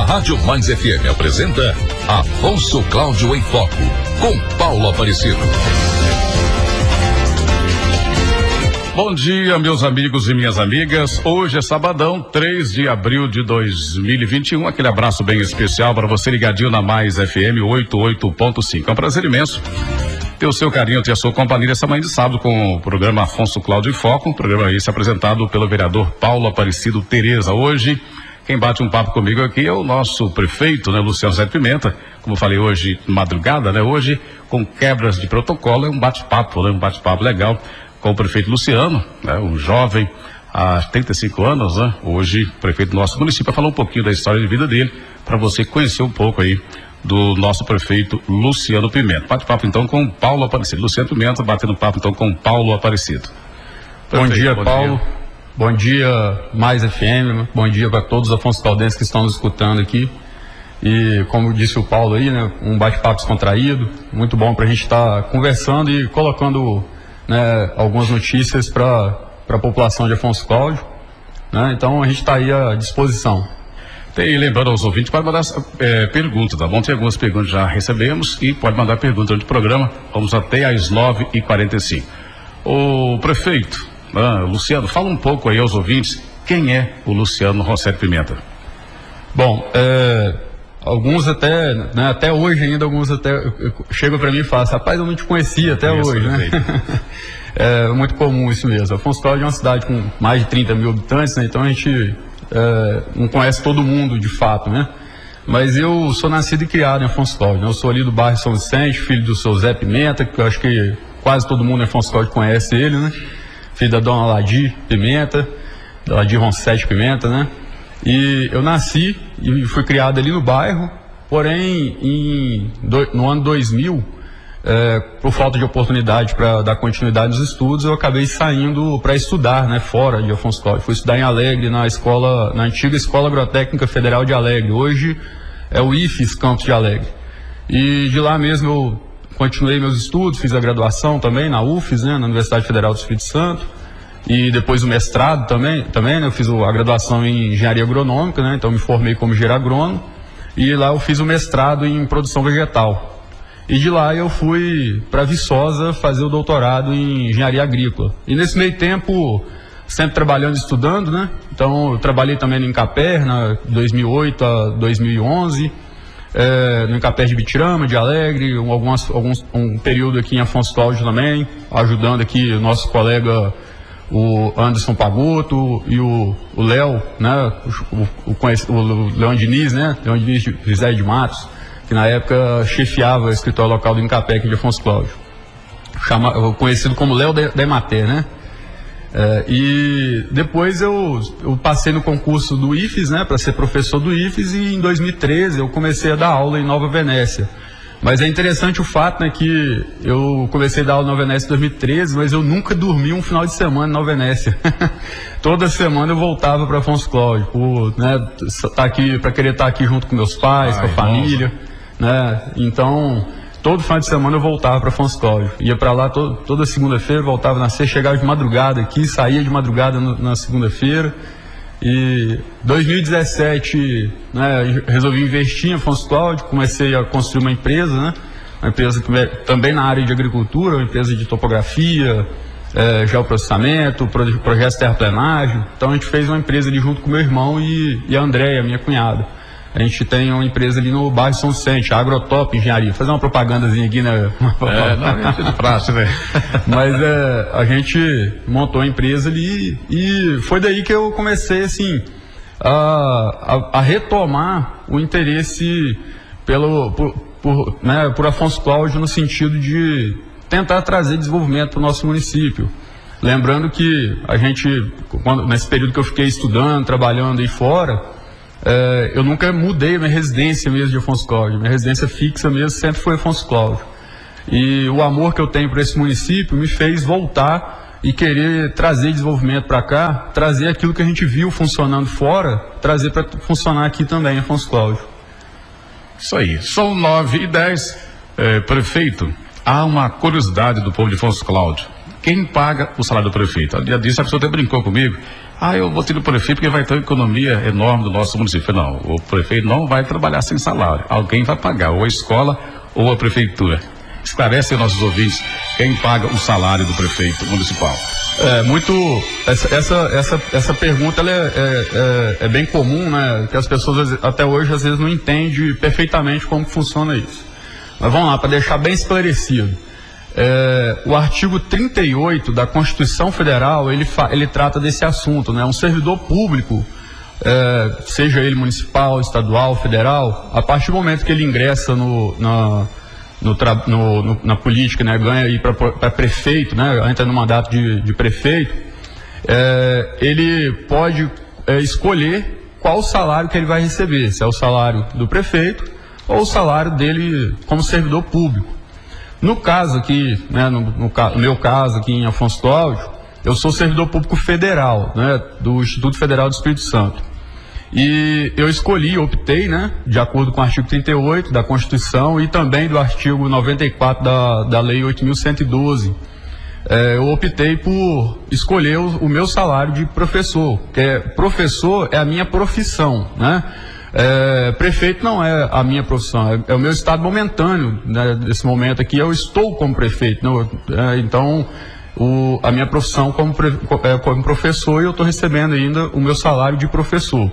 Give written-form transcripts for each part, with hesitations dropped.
A Rádio Mais FM apresenta Afonso Cláudio em Foco, com Paulo Aparecido. Bom dia, meus amigos e minhas amigas. Hoje é sabadão, 3 de abril de 2021. Aquele abraço bem especial para você ligadinho na Mais FM 88.5. É um prazer imenso ter o seu carinho, ter a sua companhia essa manhã de sábado com o programa Afonso Cláudio em Foco. Um programa esse apresentado pelo vereador Paulo Aparecido Tereza. Hoje, quem bate um papo comigo aqui é o nosso prefeito, né, Luciano Zé Pimenta. Como eu falei hoje, madrugada, né, hoje com quebras de protocolo, é um bate-papo, né, um bate-papo legal com o prefeito Luciano, né, um jovem há 35 anos, né, hoje prefeito do nosso município, para falar um pouquinho da história de vida dele, para você conhecer um pouco aí do nosso prefeito Luciano Pimenta. Bate-papo então com o Paulo Aparecido. Luciano Pimenta batendo papo então com o Paulo Aparecido. Bom dia, Paulo. Dia. Bom dia, Mais FM. Bom dia para todos os Afonso Caldenses que estão nos escutando aqui. E como disse o Paulo aí, né, um bate-papo descontraído, muito bom para a gente estar conversando e colocando, né, algumas notícias para a população de Afonso Cláudio, né? Então a gente está aí à disposição. E lembrando aos ouvintes para mandar perguntas, tá bom? Tem algumas perguntas já recebemos e pode mandar perguntas durante o programa. Vamos até às 9h45. O prefeito, Luciano, fala um pouco aí aos ouvintes quem é o Luciano Rossetti Pimenta. Bom, alguns até, né, até hoje ainda, alguns até chegam para mim e falam, rapaz, eu não te conhecia até hoje, né? É muito comum isso mesmo. Afonso Cláudio é uma cidade com mais de 30 mil habitantes, né? Então a gente não conhece todo mundo de fato, né? Mas eu sou nascido e criado em Afonso Cláudio, né? Eu sou ali do bairro São Vicente, filho do seu Zé Pimenta, que eu acho que quase todo mundo em Afonso Cláudio conhece ele, né? Filho da dona Ladir Pimenta, da Ladir Rossetti Pimenta, né? E eu nasci e fui criado ali no bairro, porém no ano 2000, por falta de oportunidade para dar continuidade nos estudos, eu acabei saindo para estudar, né, fora de Afonso Cláudio. Fui estudar em Alegre, na antiga Escola Agrotécnica Federal de Alegre. Hoje é o IFES Campus de Alegre. E de lá mesmo eu continuei meus estudos, fiz a graduação também na UFES, né, na Universidade Federal do Espírito Santo. E depois o mestrado também, né, eu fiz a graduação em Engenharia Agronômica, né, então me formei como engenheiro agrônomo. E lá eu fiz o mestrado em Produção Vegetal. E de lá eu fui para Viçosa fazer o doutorado em Engenharia Agrícola. E nesse meio tempo, sempre trabalhando e estudando, né? Então eu trabalhei também no Incaper, de 2008 a 2011, no Incaper de Bitirama, de Alegre, um período aqui em Afonso Cláudio também, ajudando aqui o nosso colega, o Anderson Pagotto e o Léo, né? O Leão Diniz, né? Leão Diniz de José de Matos, que na época chefiava o escritório local do Incapec de Afonso Cláudio, conhecido como Léo da Emater, né? E depois eu passei no concurso do IFES, né, para ser professor do IFES, e em 2013 eu comecei a dar aula em Nova Venécia. Mas é interessante o fato, né, que eu comecei a dar aula em Nova Venécia em 2013, mas eu nunca dormi um final de semana em Nova Venécia. Toda semana eu voltava para Afonso Cláudio, para querer estar aqui junto com meus pais, com a família, né? Então, todo final de semana eu voltava para Afonso Cláudio. Ia para lá toda segunda-feira, voltava na sexta, chegava de madrugada aqui, saía de madrugada na segunda-feira. E 2017, né, resolvi investir em Afonso Cláudio, comecei a construir uma empresa, né? Uma empresa também na área de agricultura, uma empresa de topografia, geoprocessamento, projetos de terraplenagem. Então a gente fez uma empresa ali junto com meu irmão e a Andréia, minha cunhada. A gente tem uma empresa ali no bairro São Vicente, a Agrotop Engenharia. Vou fazer uma propagandazinha aqui, né? Não é de praxe, né? Mas a gente montou a empresa ali e foi daí que eu comecei, assim, a retomar o interesse por Afonso Cláudio, no sentido de tentar trazer desenvolvimento para o nosso município. Lembrando que a gente, nesse período que eu fiquei estudando, trabalhando aí fora, eu nunca mudei a minha residência mesmo de Afonso Cláudio. Minha residência fixa mesmo sempre foi Afonso Cláudio. E o amor que eu tenho por esse município me fez voltar e querer trazer desenvolvimento para cá, trazer aquilo que a gente viu funcionando fora, trazer para funcionar aqui também em Afonso Cláudio. Isso aí. São 9h10. Prefeito, há uma curiosidade do povo de Afonso Cláudio. Quem paga o salário do prefeito? A dia disso a pessoa até brincou comigo. Eu vou ter o prefeito porque vai ter uma economia enorme do nosso município. Não, o prefeito não vai trabalhar sem salário. Alguém vai pagar, ou a escola ou a prefeitura. Esclarece aos nossos ouvintes quem paga o salário do prefeito municipal. Essa pergunta ela é bem comum, né? Que as pessoas até hoje às vezes não entendem perfeitamente como funciona isso. Mas vamos lá, para deixar bem esclarecido. O artigo 38 da Constituição Federal, ele trata desse assunto, né? Um servidor público, seja ele municipal, estadual, federal, a partir do momento que ele ingressa na política, né? Ganha aí para prefeito, né? Entra no mandato de prefeito, ele pode escolher qual o salário que ele vai receber, se é o salário do prefeito ou o salário dele como servidor público. No caso aqui, né, no meu caso aqui em Afonso Cláudio, eu sou servidor público federal, né, do Instituto Federal do Espírito Santo. E eu optei, né, de acordo com o artigo 38 da Constituição e também do artigo 94 da Lei 8.112, eu optei por escolher o meu salário de professor, que professor é a minha profissão, né? Prefeito não é a minha profissão, é o meu estado momentâneo, né? Nesse momento aqui eu estou como prefeito, então a minha profissão como professor, e eu estou recebendo ainda o meu salário de professor.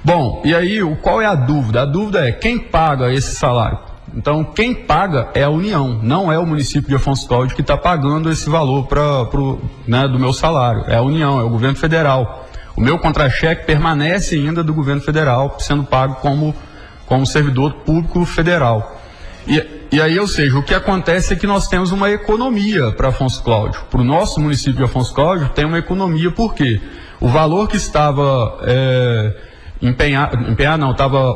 Bom, e aí qual é a dúvida? A dúvida é quem paga esse salário. Então quem paga é a União, não é o município de Afonso Cláudio que está pagando esse valor né, do meu salário, é a União, é o governo federal. O meu contra-cheque permanece ainda do governo federal, sendo pago como servidor público federal. E aí, ou seja, o que acontece é que nós temos uma economia para Afonso Cláudio. Para o nosso município de Afonso Cláudio tem uma economia, por quê? O valor que estava estava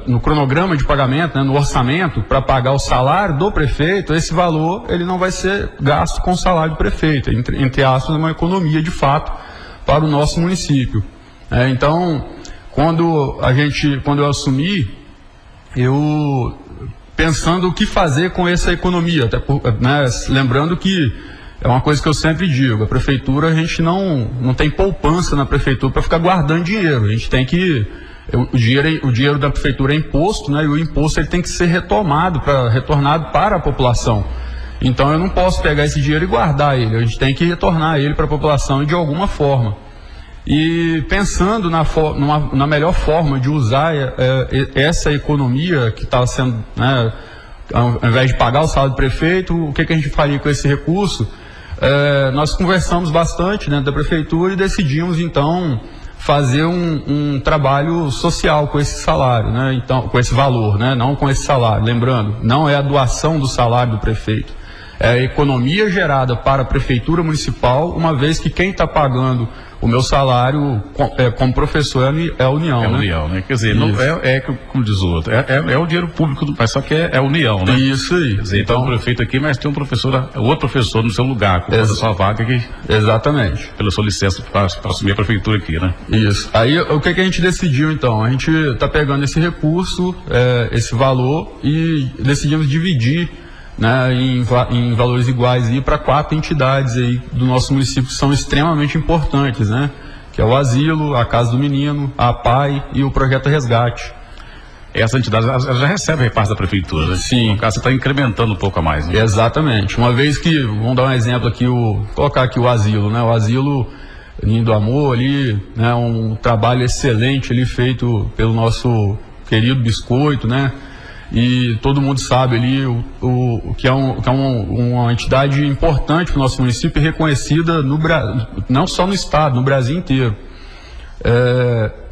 no cronograma de pagamento, né, no orçamento, para pagar o salário do prefeito, esse valor ele não vai ser gasto com o salário do prefeito. Entre aspas, é uma economia de fato para o nosso município. Então, quando eu assumi, eu pensando o que fazer com essa economia, né, lembrando que é uma coisa que eu sempre digo, a prefeitura, a gente não tem poupança na prefeitura para ficar guardando dinheiro, a gente tem que, o dinheiro da prefeitura é imposto, né, e o imposto ele tem que ser retornado para a população. Então eu não posso pegar esse dinheiro e guardar ele, a gente tem que retornar ele para a população de alguma forma. E pensando na melhor forma de usar essa economia que está sendo, né, ao invés de pagar o salário do prefeito, o que a gente faria com esse recurso? Nós conversamos bastante dentro da prefeitura e decidimos então fazer um trabalho social com esse salário, né? Então, com esse valor, né? Não com esse salário. Lembrando, não é a doação do salário do prefeito, é a economia gerada para a prefeitura municipal, uma vez que quem está pagando o meu salário como professor é a União. É a União, né? Quer dizer, não como diz o outro, é o dinheiro público, mas só que é a União, né? Isso aí. Quer dizer, então o prefeito aqui, mas tem outro professor no seu lugar, com a sua vaga aqui. Exatamente. Pela sua licença para assumir a prefeitura aqui, né? Isso. Aí o que a gente decidiu então? A gente está pegando esse recurso, esse valor, e decidimos dividir, né, em valores iguais para 4 entidades aí do nosso município que são extremamente importantes, né? Que é o Asilo, a Casa do Menino, a APAI e o Projeto Resgate. Essa entidade já recebe repasse da prefeitura, né? Sim. No caso, você está incrementando um pouco a mais, né? Exatamente. Uma vez que, vamos dar um exemplo aqui, colocar aqui o Asilo, né? O Asilo Ninho do Amor ali, né? Um trabalho excelente ali feito pelo nosso querido Biscoito, né? E todo mundo sabe ali que é uma entidade importante para o nosso município, reconhecida não só no estado, no Brasil inteiro.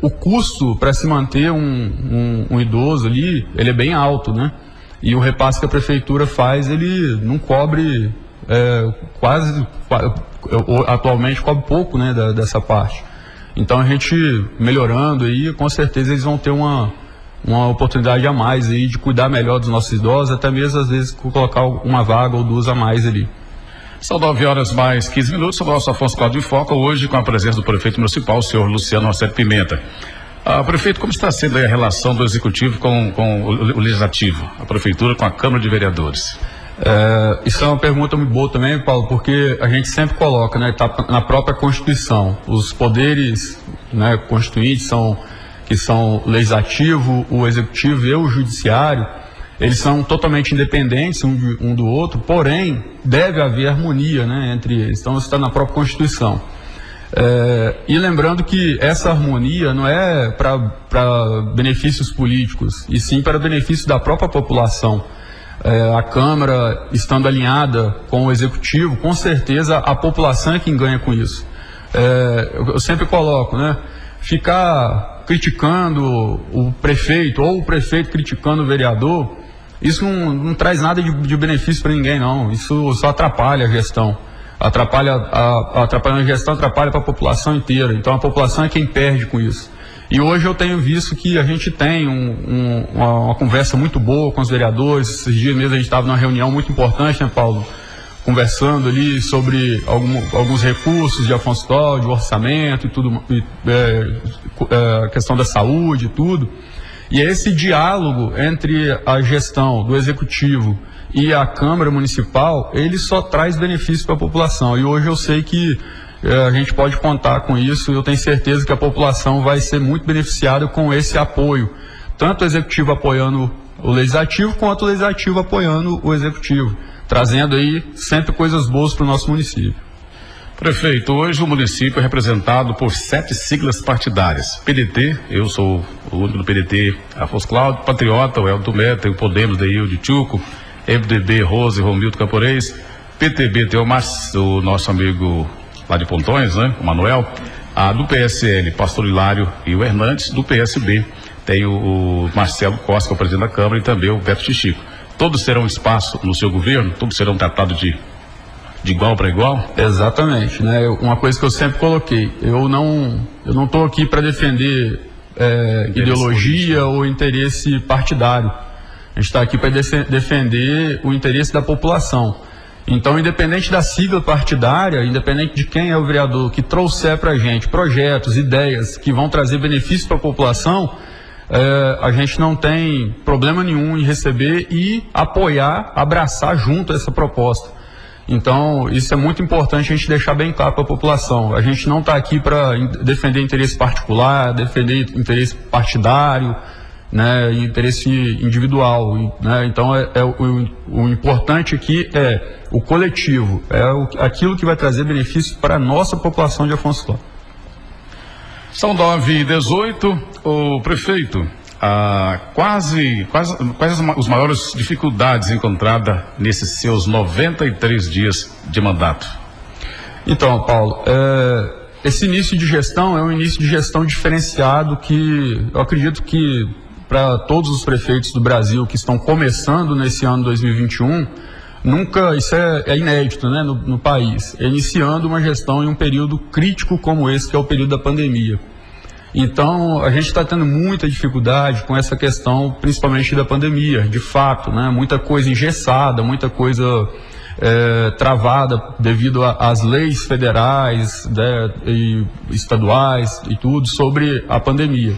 O custo para se manter um idoso ali, ele é bem alto, né? E o repasse que a prefeitura faz, ele não cobre atualmente cobre pouco, né, dessa parte. Então a gente melhorando aí, com certeza eles vão ter uma oportunidade a mais aí de cuidar melhor dos nossos idosos, até mesmo às vezes colocar uma vaga ou 2 a mais ali. São 9h mais 15 minutos, o nosso Afonso Cláudio em Foco, hoje com a presença do prefeito municipal, o senhor Luciano Rossetti Pimenta. Prefeito, como está sendo aí a relação do executivo com o legislativo, a prefeitura com a Câmara de Vereadores? Isso é uma pergunta muito boa também, Paulo, porque a gente sempre coloca, né, tá na própria Constituição, os poderes, né, constituintes que são o legislativo, o executivo e o judiciário, eles são totalmente independentes um do outro, porém deve haver harmonia, né, entre eles. Então isso está na própria Constituição. E lembrando que essa harmonia não é para benefícios políticos, e sim para benefício da própria população. A Câmara estando alinhada com o Executivo, com certeza a população é quem ganha com isso. Eu sempre coloco, né? Ficar criticando o prefeito ou o prefeito criticando o vereador, isso não traz nada de benefício para ninguém, não. Isso só atrapalha a gestão. Atrapalhando a gestão, atrapalha para a população inteira. Então a população é quem perde com isso. E hoje eu tenho visto que a gente tem uma conversa muito boa com os vereadores. Esses dias mesmo a gente estava numa reunião muito importante, né, Paulo? Conversando ali sobre alguns recursos de Afonso Cláudio, orçamento e tudo, a questão da saúde e tudo. E esse diálogo entre a gestão do Executivo e a Câmara Municipal, ele só traz benefício para a população. E hoje eu sei que a gente pode contar com isso, e eu tenho certeza que a população vai ser muito beneficiada com esse apoio, tanto o Executivo apoiando o Legislativo, quanto o Legislativo apoiando o Executivo, trazendo aí sempre coisas boas para o nosso município. Prefeito, hoje o município é representado por 7 siglas partidárias. PDT, eu sou o único do PDT, Afonso Cláudio, Patriota, o Elton Tomé, tem o Podemos, Deil de Tchuco, MDB, Rose, Romildo Caporês, PTB tem o nosso amigo lá de Pontões, né? O Manuel. Do PSL, Pastor Hilário e o Hernandes. Do PSB tem o Marcelo Costa, que é o presidente da Câmara, e também o Beto Chichico. Todos terão espaço no seu governo? Todos serão tratados de igual para igual? Exatamente, né? Uma coisa que eu sempre coloquei, eu não estou aqui para defender ideologia ou interesse partidário. A gente está aqui para defender o interesse da população. Então, independente da sigla partidária, independente de quem é o vereador que trouxer para a gente projetos, ideias que vão trazer benefício para a população, a gente não tem problema nenhum em receber e apoiar, abraçar junto essa proposta. Então, isso é muito importante a gente deixar bem claro para a população. A gente não está aqui para defender interesse particular, defender interesse partidário, né, interesse individual, né? Então o importante aqui é o coletivo, aquilo que vai trazer benefício para a nossa população de Afonso Cláudio. São 9h18, o prefeito, quais as maiores dificuldades encontradas nesses seus 93 dias de mandato? Então, Paulo, esse início de gestão é um início de gestão diferenciado que eu acredito que para todos os prefeitos do Brasil que estão começando nesse ano 2021, isso é inédito, né, no país, iniciando uma gestão em um período crítico como esse, que é o período da pandemia. Então, a gente está tendo muita dificuldade com essa questão, principalmente da pandemia, de fato, né, muita coisa engessada, muita coisa travada devido às leis federais, né, e estaduais e tudo sobre a pandemia.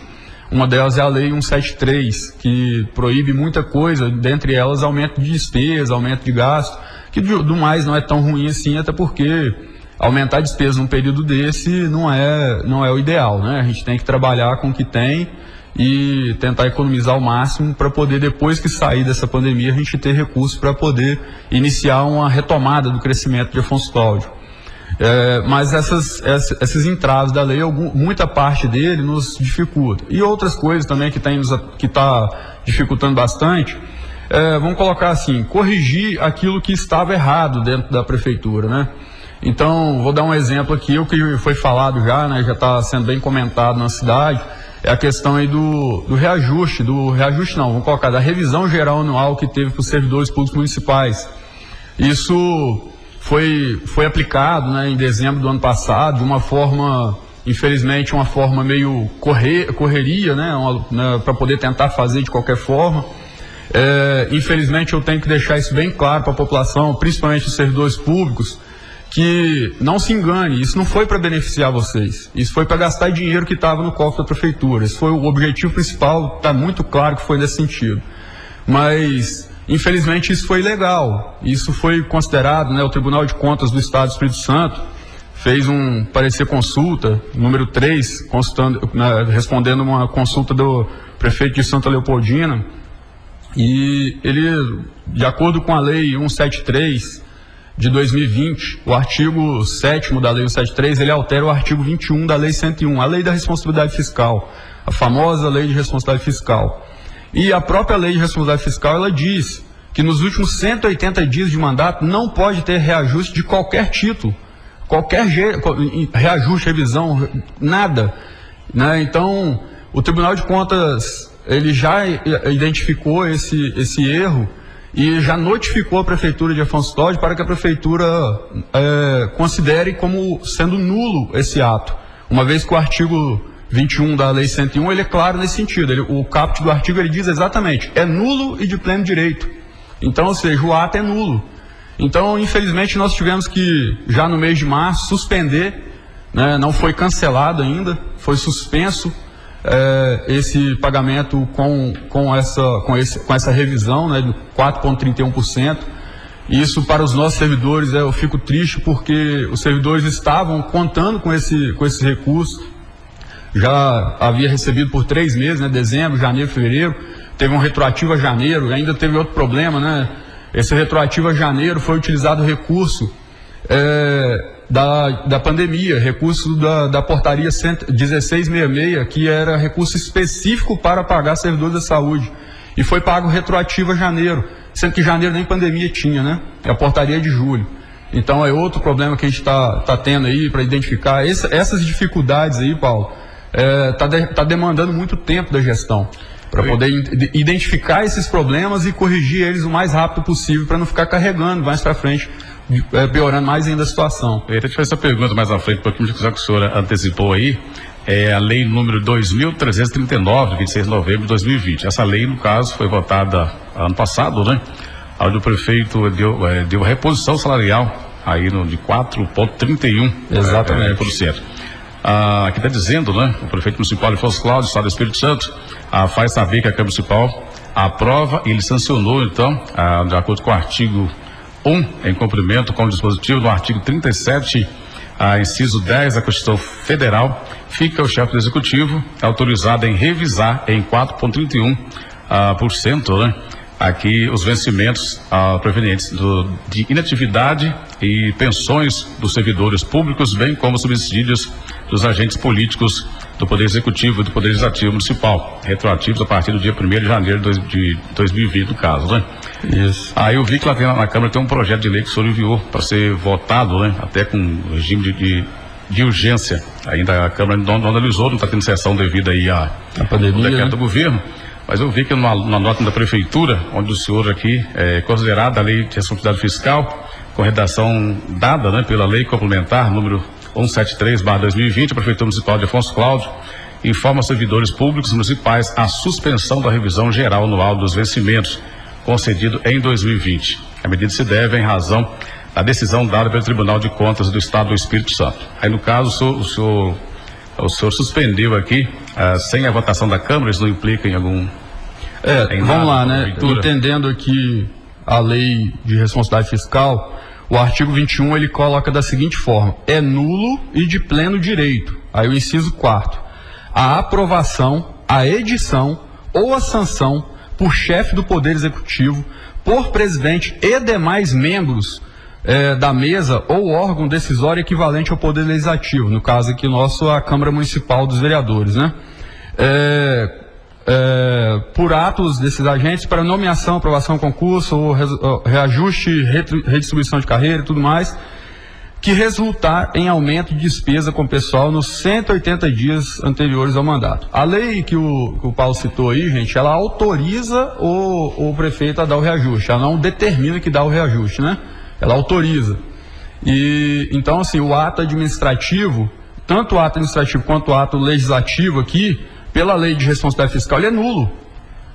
Uma delas é a Lei 173, que proíbe muita coisa, dentre elas aumento de despesa, aumento de gasto, que do mais não é tão ruim assim, até porque aumentar a despesa num período desse não é o ideal, né? A gente tem que trabalhar com o que tem e tentar economizar ao máximo para poder, depois que sair dessa pandemia, a gente ter recursos para poder iniciar uma retomada do crescimento de Afonso Cláudio. Mas esses entraves da lei, muita parte dele nos dificulta. E outras coisas também que está dificultando bastante, vamos colocar assim, corrigir aquilo que estava errado dentro da prefeitura, né? Então, vou dar um exemplo aqui, o que foi falado já, né, já está sendo bem comentado na cidade, é a questão aí do reajuste não, vamos colocar, da revisão geral anual que teve para os servidores públicos municipais. Isso foi aplicado, né, em dezembro do ano passado, de uma forma, infelizmente, uma forma meio correria, né, para poder tentar fazer de qualquer forma. Infelizmente, eu tenho que deixar isso bem claro para a população, principalmente os servidores públicos, que não se engane, isso não foi para beneficiar vocês, isso foi para gastar dinheiro que estava no cofre da prefeitura. Esse foi o objetivo principal, está muito claro que foi nesse sentido. Mas Infelizmente isso foi ilegal, isso foi considerado, né, o Tribunal de Contas do Estado do Espírito Santo fez um parecer consulta, número 3, respondendo uma consulta do prefeito de Santa Leopoldina, e ele, de acordo com a lei 173 de 2020, o artigo 7º da lei 173, ele altera o artigo 21 da lei 101, a lei da responsabilidade fiscal, a famosa lei de responsabilidade fiscal. E a própria lei de responsabilidade fiscal, ela diz que nos últimos 180 dias de mandato não pode ter reajuste de qualquer título, reajuste, revisão, nada, né? Então, o Tribunal de Contas, ele já identificou esse erro e já notificou a Prefeitura de Afonso Cláudio para que a Prefeitura considere como sendo nulo esse ato, uma vez que o artigo 21 da Lei 101, ele é claro nesse sentido. O caput do artigo, ele diz exatamente, é nulo e de pleno direito. Então, ou seja, o ato é nulo. Então, infelizmente, nós tivemos que, já no mês de março, suspender, né, não foi cancelado ainda, foi suspenso esse pagamento com essa revisão, né, do 4,31%. Isso, para os nossos servidores, eu fico triste porque os servidores estavam contando com esse recurso. Já havia recebido por 3 meses, né? Dezembro, janeiro, fevereiro, teve um retroativo a janeiro, ainda teve outro problema, né? Esse retroativo a janeiro foi utilizado o recurso da pandemia, recurso da portaria 1666, que era recurso específico para pagar servidores da saúde, e foi pago retroativo a janeiro, sendo que janeiro nem pandemia tinha, né? É a portaria de julho. Então é outro problema que a gente está tendo aí para identificar. Essas dificuldades aí, Paulo, tá demandando muito tempo da gestão para poder identificar esses problemas e corrigir eles o mais rápido possível para não ficar carregando mais para frente, piorando mais ainda a situação. Eu ia te fazer essa pergunta mais à frente, porque o que o senhor antecipou aí é a lei número 2.339, 26 de novembro de 2020. Essa lei, no caso, foi votada ano passado, né? Onde o prefeito deu reposição salarial aí de 4,31%. Exatamente. Aqui está dizendo, né? O prefeito municipal de Afonso Cláudio, Estado do Espírito Santo, faz saber que a Câmara Municipal aprova e ele sancionou, então, de acordo com o artigo 1, em cumprimento com o dispositivo do artigo 37, inciso 10 da Constituição Federal, fica o chefe do Executivo autorizado em revisar em 4,31%, né? Aqui os vencimentos provenientes de inatividade e pensões dos servidores públicos, bem como subsídios dos agentes políticos do Poder Executivo e do Poder Legislativo Municipal, retroativos a partir do dia 1º de janeiro de 2020, no caso, né? Isso. Aí eu vi que lá na Câmara tem um projeto de lei que o senhor enviou para ser votado, né? Até com regime de urgência. Ainda a Câmara não analisou, não está tendo sessão devido aí à pandemia, decreto do governo. Mas eu vi que na nota da Prefeitura, onde o senhor aqui é considerado a Lei de Responsabilidade Fiscal, com redação dada, né, pela Lei Complementar número 173/2020, a Prefeitura Municipal de Afonso Cláudio informa aos servidores públicos municipais a suspensão da revisão geral anual dos vencimentos concedido em 2020. A medida se deve em razão da decisão dada pelo Tribunal de Contas do Estado do Espírito Santo. Aí, no caso, o senhor suspendeu aqui, sem a votação da Câmara, isso não implica em algum... vamos lá, né? Entendendo aqui a lei de responsabilidade fiscal, o artigo 21, ele coloca da seguinte forma: é nulo e de pleno direito. Aí o inciso 4, a aprovação, a edição ou a sanção por chefe do Poder Executivo, por presidente e demais membros da mesa ou órgão decisório equivalente ao Poder Legislativo, no caso aqui nosso, a Câmara Municipal dos Vereadores, né? Por atos desses agentes para nomeação, aprovação, concurso, ou reajuste, redistribuição de carreira e tudo mais, que resultar em aumento de despesa com o pessoal nos 180 dias anteriores ao mandato. A lei que o Paulo citou aí, gente, ela autoriza o prefeito a dar o reajuste, ela não determina que dá o reajuste, né? Ela autoriza. E então, assim, o ato administrativo, tanto o ato administrativo quanto o ato legislativo aqui, pela lei de responsabilidade fiscal, ele é nulo.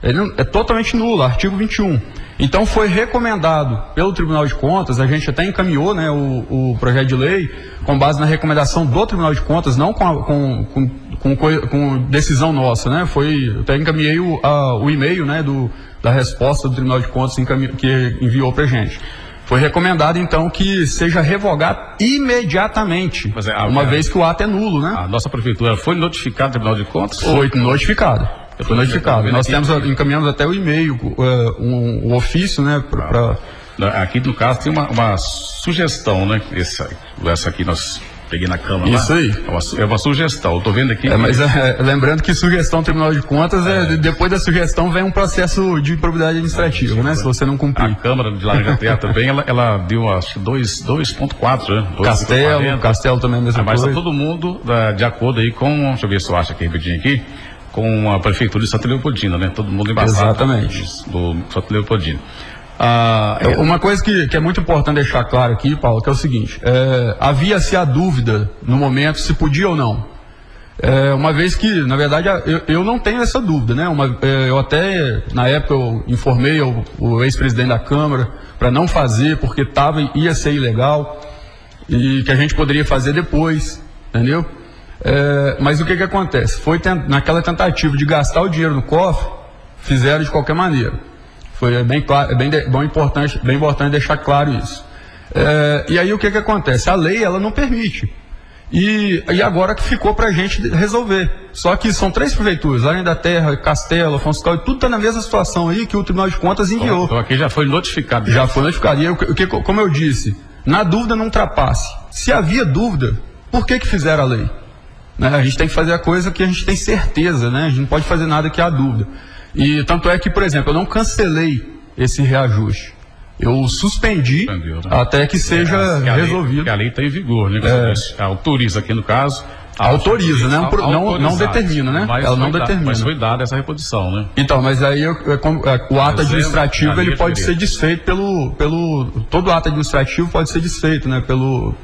Ele é totalmente nulo, artigo 21. Então foi recomendado pelo Tribunal de Contas, a gente até encaminhou, né, o projeto de lei com base na recomendação do Tribunal de Contas, não com com decisão nossa, né? Eu até encaminhei o e-mail, né, da resposta do Tribunal de Contas que enviou pra gente. Foi recomendado, então, que seja revogado imediatamente, uma vez que o ato é nulo, né? A nossa prefeitura foi notificada ao Tribunal de Contas? Foi notificado. Nós encaminhamos até o e-mail, um ofício, né? Aqui, no caso, tem uma sugestão, né? Essa aqui nós peguei na Câmara. Isso aí. É uma sugestão. Eu tô vendo aqui. Mas lembrando que sugestão do Tribunal de Contas, depois da sugestão vem um processo de improbidade administrativa, né? Se você não cumprir. A Câmara de Laranjeiras também, ela deu, acho que 2,4, né? Castelo também é a mesma coisa. Mas tá todo mundo de acordo aí com, deixa eu ver se eu acho aqui rapidinho aqui, com a Prefeitura de Santa Leopoldina, né? Todo mundo embaçado. Exatamente. Do Santa Leopoldina. Uma coisa que é muito importante deixar claro aqui, Paulo, que é o seguinte: havia-se a dúvida no momento se podia ou não. Uma vez que, na verdade, eu não tenho essa dúvida, né? Eu até, na época, eu informei o ex-presidente da Câmara para não fazer, porque ia ser ilegal e que a gente poderia fazer depois, entendeu? Mas o que acontece? Foi naquela tentativa de gastar o dinheiro no cofre, fizeram de qualquer maneira. Foi bem claro, bem importante deixar claro isso. E aí o que acontece? A lei, ela não permite. E agora que ficou pra gente resolver. Só que são 3 prefeituras, Além da Terra, Castelo, Afonso Caldas, tudo está na mesma situação aí que o Tribunal de Contas enviou. Então aqui já foi notificado. Já foi notificado. E como eu disse, na dúvida não ultrapasse. Se havia dúvida, por que fizeram a lei? Né? A gente tem que fazer a coisa que a gente tem certeza, né? A gente não pode fazer nada que há dúvida. E tanto é que, por exemplo, eu não cancelei esse reajuste. Eu suspendi, né? Até que seja resolvido. Porque a lei está em vigor, né? Autoriza aqui no caso. Autoriza, né? Não determina, né? Ela não determina. Mas foi dada essa reposição, né? Então, mas aí o ato administrativo ele pode ser desfeito todo ato administrativo pode ser desfeito, né?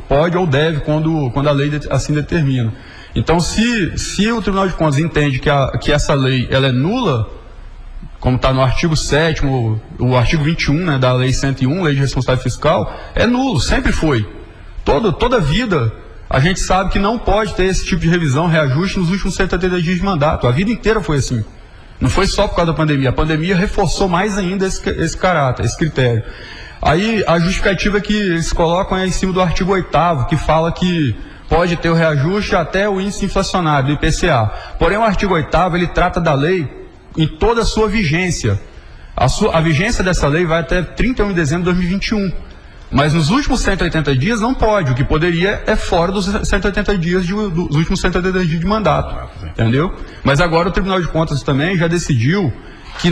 Pode ou deve quando a lei assim determina. Então, se o Tribunal de Contas entende que essa lei ela é nula, como está no artigo 7º, o artigo 21, né, da Lei 101, Lei de Responsabilidade Fiscal, é nulo, sempre foi. Toda vida, a gente sabe que não pode ter esse tipo de revisão, reajuste nos últimos 180 dias de mandato. A vida inteira foi assim. Não foi só por causa da pandemia. A pandemia reforçou mais ainda esse caráter, esse critério. Aí, a justificativa que eles colocam é em cima do artigo 8º, que fala que pode ter o reajuste até o índice inflacionário do IPCA. Porém, o artigo 8º, ele trata da lei em toda a sua vigência. A vigência dessa lei vai até 31 de dezembro de 2021. Mas nos últimos 180 dias não pode. O que poderia é fora dos 180 dias dos últimos 180 dias de mandato. Entendeu? Mas agora o Tribunal de Contas também já decidiu que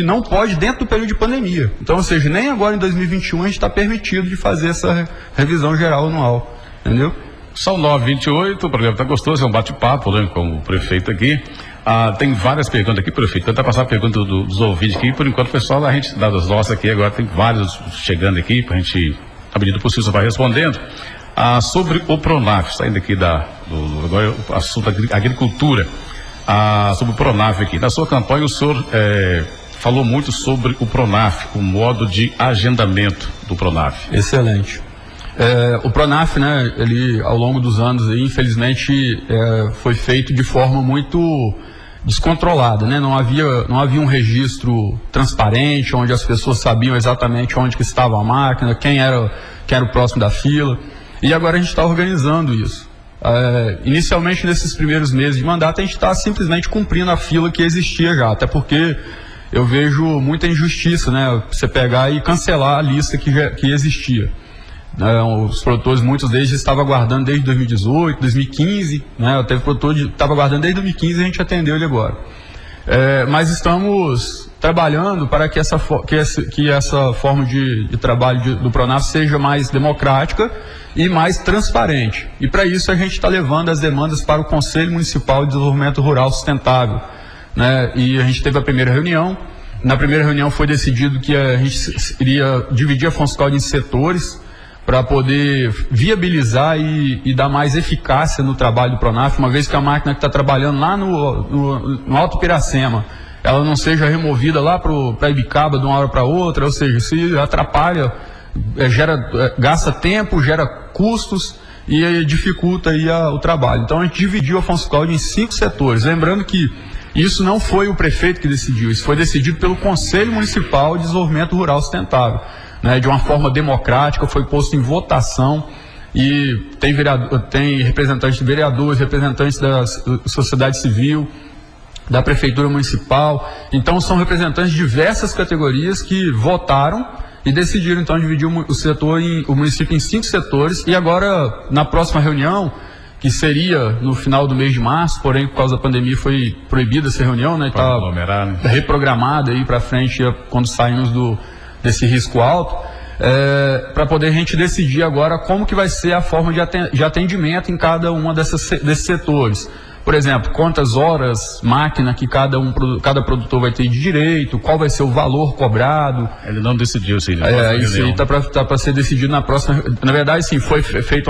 não pode dentro do período de pandemia. Então, ou seja, nem agora em 2021 a gente está permitido de fazer essa revisão geral anual. Entendeu? São 9h28, o programa está gostoso, é um bate-papo, né, com o prefeito aqui. Tem várias perguntas aqui, prefeito. Tentar passar a pergunta dos ouvintes aqui. Por enquanto, o pessoal da gente, das nossas aqui, agora tem vários chegando aqui, para a gente, à medida possível, você vai respondendo. Sobre o Pronaf, saindo aqui agora o assunto da agricultura. Sobre o Pronaf aqui. Na sua campanha, o senhor falou muito sobre o Pronaf, o modo de agendamento do Pronaf. Excelente. O Pronaf, né, ele ao longo dos anos aí, infelizmente, foi feito de forma muito descontrolada, né? Não havia um registro transparente, onde as pessoas sabiam exatamente onde que estava a máquina, quem era o próximo da fila. E agora a gente está organizando isso. Inicialmente, nesses primeiros meses de mandato, a gente está simplesmente cumprindo a fila que existia já, até porque eu vejo muita injustiça, né? Você pegar e cancelar a lista que existia. Os produtores, muitos deles estavam aguardando desde 2018, 2015, né? Teve produtor que estava aguardando desde 2015 e a gente atendeu ele agora. Mas estamos trabalhando para que essa forma de trabalho do Pronaf seja mais democrática e mais transparente. E para isso a gente está levando as demandas para o Conselho Municipal de Desenvolvimento Rural Sustentável, né? E a gente teve a primeira reunião. Na primeira reunião foi decidido que a gente iria dividir a Afonso Caldas em setores, para poder viabilizar e dar mais eficácia no trabalho do Pronaf, uma vez que a máquina que está trabalhando lá no Alto Piracema, ela não seja removida lá para Ibicaba de uma hora para outra, ou seja, se atrapalha, gasta tempo, gera custos, e aí dificulta aí o trabalho. Então a gente dividiu, Afonso Cláudio, em 5 setores. Lembrando que isso não foi o prefeito que decidiu, isso foi decidido pelo Conselho Municipal de Desenvolvimento Rural Sustentável, né? De uma forma democrática, foi posto em votação, e tem representantes de vereadores, representantes da sociedade civil, da Prefeitura Municipal. Então são representantes de diversas categorias que votaram e decidiram então dividir o município em 5 setores. E agora, na próxima reunião, que seria no final do mês de março, porém por causa da pandemia foi proibida essa reunião, né? Está reprogramada aí para frente quando saímos desse risco alto, para poder a gente decidir agora como que vai ser a forma de atendimento em cada uma desses setores. Por exemplo, quantas horas máquina que cada produtor vai ter de direito, qual vai ser o valor cobrado. Ele não decidiu, sim. Isso aí está para ser decidido na próxima. Na verdade, sim, foi feita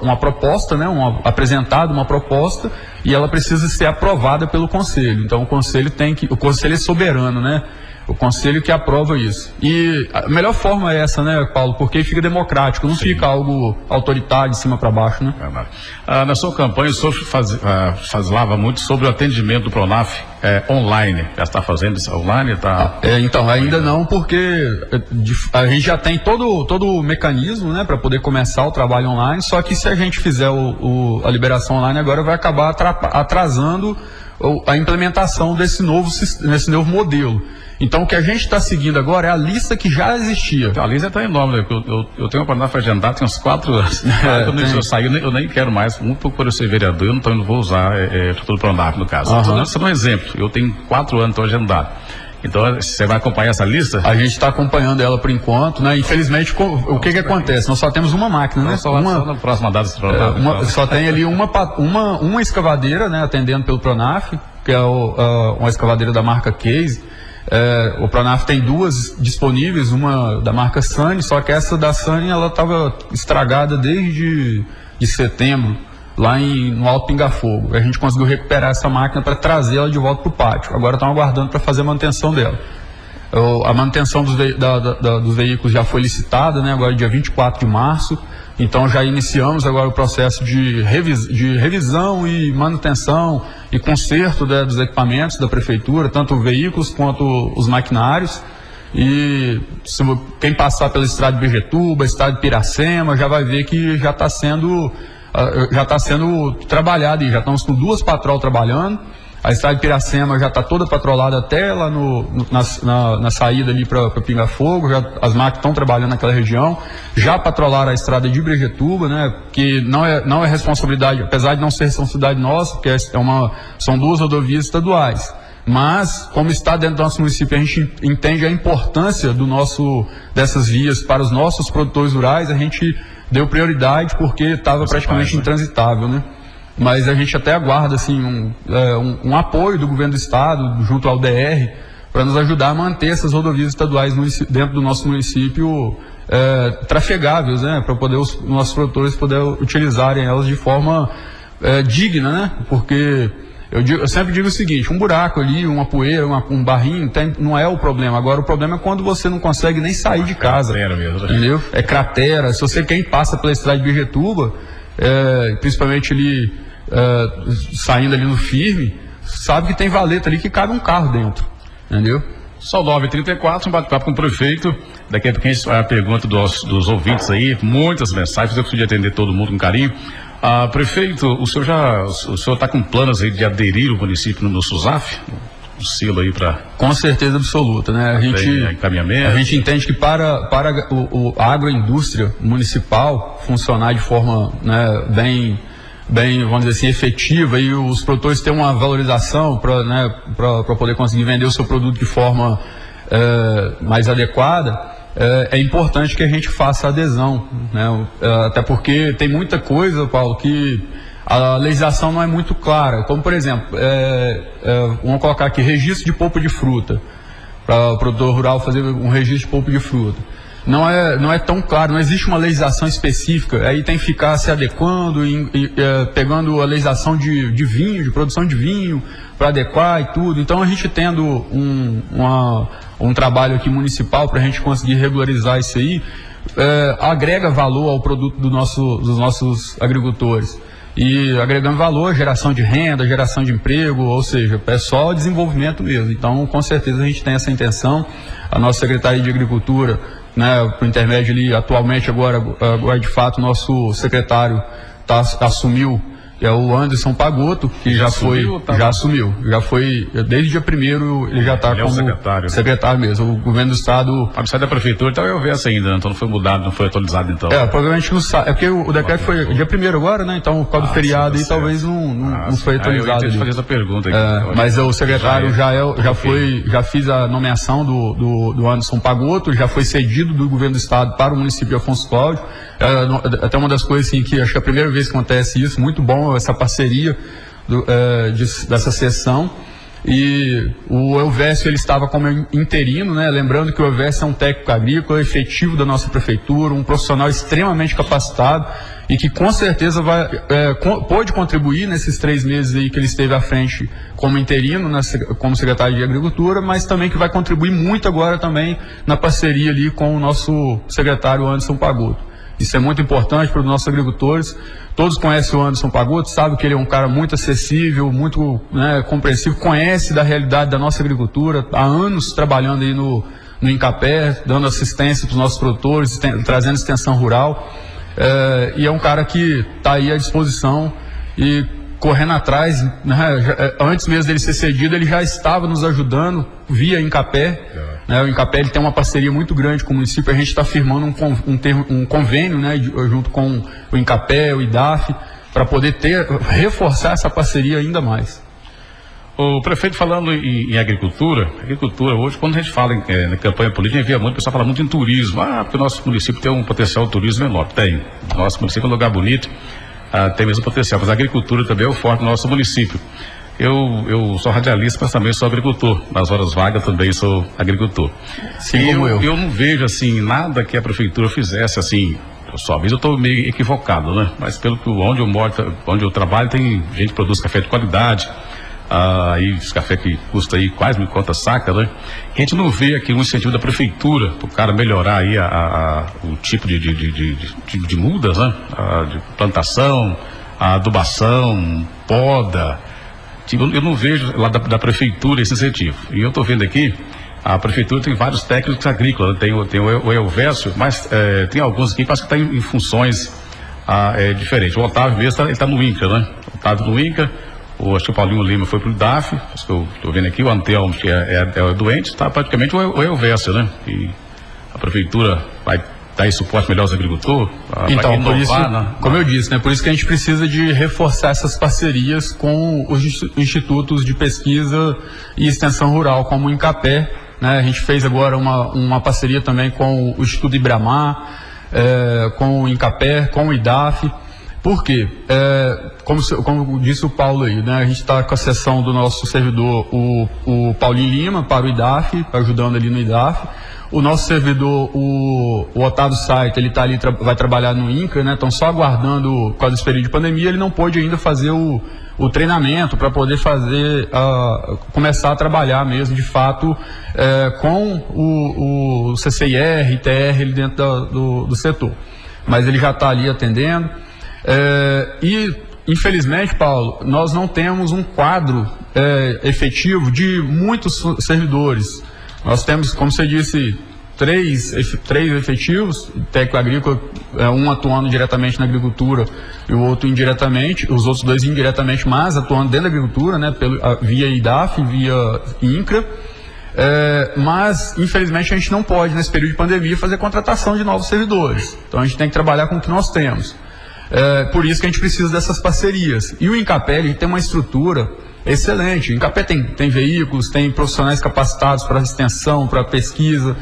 uma proposta, né? Apresentada uma proposta, e ela precisa ser aprovada pelo Conselho. Então o Conselho é soberano, né? O Conselho que aprova isso. E a melhor forma é essa, né, Paulo? Porque fica democrático, não fica algo autoritário de cima para baixo, né? Na sua campanha, o senhor falava muito sobre o atendimento do Pronaf online. Já está fazendo isso online? Então, ainda não, porque a gente já tem todo o mecanismo, né, para poder começar o trabalho online, só que se a gente fizer a liberação online agora, vai acabar atrasando a implementação desse novo modelo. Então o que a gente está seguindo agora é a lista que já existia. A lista está enorme, né? Eu tenho uma Pronaf agendada, tem uns 4 anos. Eu nem quero mais, muito pouco por eu ser vereador, então eu não vou usar o Pronaf no caso. Só um exemplo, eu tenho 4 anos, estou agendado. Então você vai acompanhar essa lista? A gente está acompanhando ela por enquanto, né? Infelizmente, o que acontece? Nós só temos uma máquina, né? Só na próxima data do Pronaf. Só tem ali uma escavadeira, né? Atendendo pelo Pronaf, que é uma escavadeira da marca Case. O Pronaf tem 2 disponíveis, uma da marca Sani, só que essa da Sani ela estava estragada desde setembro, lá no Alto Pinga Fogo. A gente conseguiu recuperar essa máquina para trazer ela de volta para o pátio. Agora estamos aguardando para fazer a manutenção dela. A manutenção dos veículos já foi licitada, né? Agora dia 24 de março. Então já iniciamos agora o processo de revisão e manutenção e conserto dos equipamentos da prefeitura, tanto veículos quanto os maquinários. E quem passar pela estrada de Bejetuba, estrada de Piracema, já vai ver que já está sendo trabalhado, e já estamos com 2 patrol trabalhando. A estrada de Piracema já está toda patrolada até lá na saída ali para Pinga Fogo, as máquinas estão trabalhando naquela região. Já patrolaram a estrada de Brejetuba, né? Que não é responsabilidade, apesar de não ser responsabilidade nossa, porque são 2 rodovias estaduais. Mas, como está dentro do nosso município, a gente entende a importância dessas vias para os nossos produtores rurais, a gente deu prioridade porque estava praticamente intransitável, né? Mas a gente até aguarda assim, um apoio do governo do estado, junto ao DR, para nos ajudar a manter essas rodovias estaduais dentro do nosso município trafegáveis, né? Para poder os nossos produtores poderem utilizarem elas de forma digna, né? Porque eu sempre digo o seguinte: um buraco ali, uma poeira, um barrinho, não é o problema. Agora o problema é quando você não consegue nem sair de casa. Cratera mesmo. Entendeu? É cratera. Se você quem passa pela estrada de Bejetuba, principalmente ali saindo ali no firme, sabe que tem valeta ali que cabe um carro dentro. Entendeu? Só 9h34, um bate-papo com o prefeito. Daqui a pouco a pergunta dos ouvintes aí, muitas mensagens, eu preciso atender todo mundo com carinho. Prefeito, o senhor está com planos aí de aderir o município no SUSAF? Um selo aí para... Com certeza absoluta, né? A gente entende que para a agroindústria municipal funcionar de forma, né, bem, vamos dizer assim, efetiva, e os produtores terem uma valorização para poder conseguir vender o seu produto de forma mais adequada, é importante que a gente faça adesão, né? Até porque tem muita coisa, Paulo, que a legislação não é muito clara, como por exemplo, vamos colocar aqui, registro de polpa de fruta, para o produtor rural fazer um registro de polpa de fruta. Não é tão claro, não existe uma legislação específica, aí tem que ficar se adequando, pegando a legislação de vinho, de produção de vinho, para adequar e tudo. Então a gente tendo um trabalho aqui municipal para a gente conseguir regularizar isso aí, agrega valor ao produto dos nossos agricultores. E agregando valor, geração de renda, geração de emprego, ou seja, é só desenvolvimento mesmo. Então, com certeza a gente tem essa intenção. A nossa Secretaria de Agricultura, né, por intermédio ali, atualmente agora de fato, nosso secretário assumiu, que é o Anderson Pagotto, que já assumiu, desde dia 1º ele já está como secretário mesmo. O governo do estado... A sai da prefeitura, então eu vejo ainda, então não foi mudado, não foi atualizado então. Provavelmente não sabe, porque o decreto foi dia 1º agora, né, então por causa do feriado aí talvez não foi atualizado. Eu fazer essa pergunta aqui. Mas o secretário já fiz a nomeação do Anderson Pagotto, já foi cedido do governo do estado para o município de Afonso Cláudio. Até uma das coisas assim, que acho que é a primeira vez que acontece isso, muito bom essa parceria dessa sessão. E o Elvésio, ele estava como interino, né? Lembrando que o Elvésio é um técnico agrícola efetivo da nossa prefeitura, um profissional extremamente capacitado e que com certeza pôde contribuir nesses 3 meses aí que ele esteve à frente como interino, como secretário de Agricultura, mas também que vai contribuir muito agora também na parceria ali com o nosso secretário Anderson Pagotto. Isso é muito importante para os nossos agricultores. Todos conhecem o Anderson Pagotto, sabem que ele é um cara muito acessível, muito compreensivo, conhece da realidade da nossa agricultura, há anos trabalhando aí no Incapé, dando assistência para os nossos produtores, trazendo extensão rural. E é um cara que está aí à disposição e correndo atrás, né? Antes mesmo dele ser cedido, ele já estava nos ajudando via Incapé. O Incapé ele tem uma parceria muito grande com o município, a gente está firmando um convênio, né, junto com o Incapé, o IDAF, para poder reforçar essa parceria ainda mais. O prefeito, falando em agricultura hoje, quando a gente fala na campanha política, a gente vê muito, o pessoal fala muito em turismo, porque o nosso município tem um potencial de turismo enorme. Tem. Nosso município é um lugar bonito, tem mesmo potencial, mas a agricultura também é o forte do nosso município. Eu sou radialista, mas também sou agricultor. Nas horas vagas também sou agricultor. Sim, eu não vejo assim nada que a prefeitura fizesse assim. Talvez eu estou meio equivocado, né? Mas pelo que onde eu moro, onde eu trabalho, tem gente que produz café de qualidade. Aí esse café que custa aí quase 1.000 contas saca, né? Que a gente não vê aqui um incentivo da prefeitura para o cara melhorar aí o tipo de mudas, né? De plantação, a adubação, poda. Eu não vejo lá da prefeitura esse incentivo. E eu estou vendo aqui, a prefeitura tem vários técnicos agrícolas, tem o Elvésio, mas tem alguns aqui que parece que estão em funções diferentes. O Otávio mesmo, ele está no INCA, né? O Otávio no INCA, acho que o Paulinho Lima foi para o DAF, acho que eu estou vendo aqui, o Antelmo, que é doente, está praticamente o Elvésio, né? E a prefeitura vai dar esse suporte melhor aos agricultores? Então, inovar, por isso, né? Como eu disse, né? Por isso que a gente precisa de reforçar essas parcerias com os institutos de pesquisa e extensão rural, como o Incapé, né? A gente fez agora uma parceria também com o Instituto Ibramar, com o Incapé, com o IDAF. Por quê? Como disse o Paulo aí, né? A gente está com a sessão do nosso servidor, o Paulinho Lima, para o IDAF, ajudando ali no IDAF. O nosso servidor, o Otávio Saito, ele está ali, vai trabalhar no INCA, né? Estão só aguardando, por causa desse período de pandemia, ele não pôde ainda fazer o treinamento para poder começar a trabalhar mesmo, de fato, com o CCIR, ITR, ali dentro do setor. Mas ele já está ali atendendo. E, infelizmente, Paulo, nós não temos um quadro efetivo de muitos servidores. Nós temos, como você disse, três efetivos, técnico agrícola, um atuando diretamente na agricultura e o outro indiretamente, os outros 2 indiretamente, mas atuando dentro da agricultura, né, via IDAF, via INCRA. Mas, infelizmente, a gente não pode, nesse período de pandemia, fazer contratação de novos servidores. Então, a gente tem que trabalhar com o que nós temos. Por isso que a gente precisa dessas parcerias. E o Incapé, ele tem uma estrutura excelente. O Incapé tem veículos, tem profissionais capacitados para extensão, para pesquisa.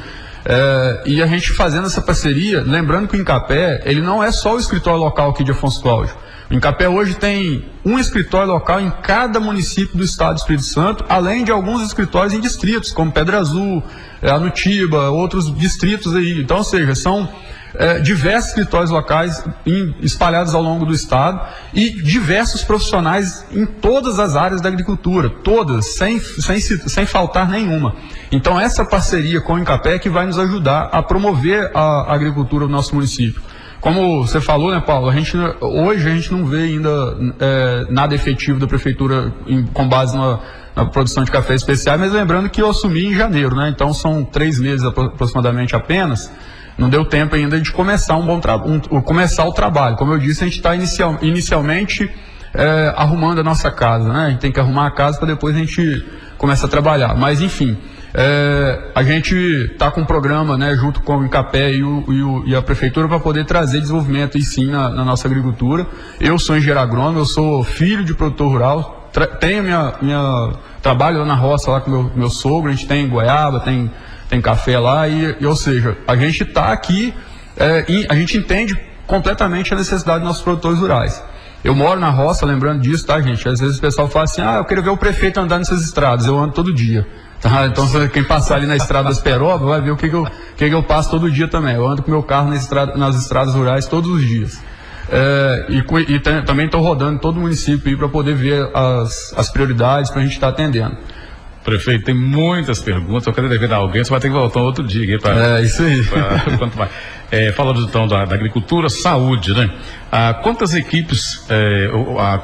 E a gente fazendo essa parceria, lembrando que o Incapé, ele não é só o escritório local aqui de Afonso Cláudio. O Incapé hoje tem um escritório local em cada município do estado do Espírito Santo, além de alguns escritórios em distritos, como Pedra Azul, Anutiba, outros distritos aí. Então, ou seja, são diversos escritórios locais espalhados ao longo do estado e diversos profissionais em todas as áreas da agricultura, todas, sem faltar nenhuma. Então essa parceria com o INCAPé é que vai nos ajudar a promover a agricultura do nosso município. Como você falou, né, Paulo, hoje a gente não vê ainda nada efetivo da prefeitura com base na produção de café especial, mas lembrando que eu assumi em janeiro, né? Então são 3 meses aproximadamente apenas. Não deu tempo ainda de começar começar o trabalho. Como eu disse, a gente está inicialmente arrumando a nossa casa, né? A gente tem que arrumar a casa para depois a gente começar a trabalhar. Mas enfim, a gente está com um programa, né, junto com o INCAPé e a prefeitura para poder trazer desenvolvimento sim na nossa agricultura. Eu sou engenheiro agrônomo, eu sou filho de produtor rural, tenho trabalho lá na roça lá com meu sogro, a gente tem goiaba, tem café lá ou seja, a gente está aqui, a gente entende completamente a necessidade dos nossos produtores rurais. Eu moro na roça, lembrando disso, tá, gente? Às vezes o pessoal fala assim, eu quero ver o prefeito andar nessas estradas, eu ando todo dia. Tá? Então quem passar ali na estrada das Peroba vai ver o que eu passo todo dia também. Eu ando com meu carro nas estradas rurais todos os dias. Também estou rodando em todo o município para poder ver as prioridades para a gente estar atendendo. Prefeito, tem muitas perguntas. Eu quero dever a alguém, você vai ter que voltar outro dia. Isso aí. Quanto vai. Falando então da agricultura, saúde, né? Quantas equipes,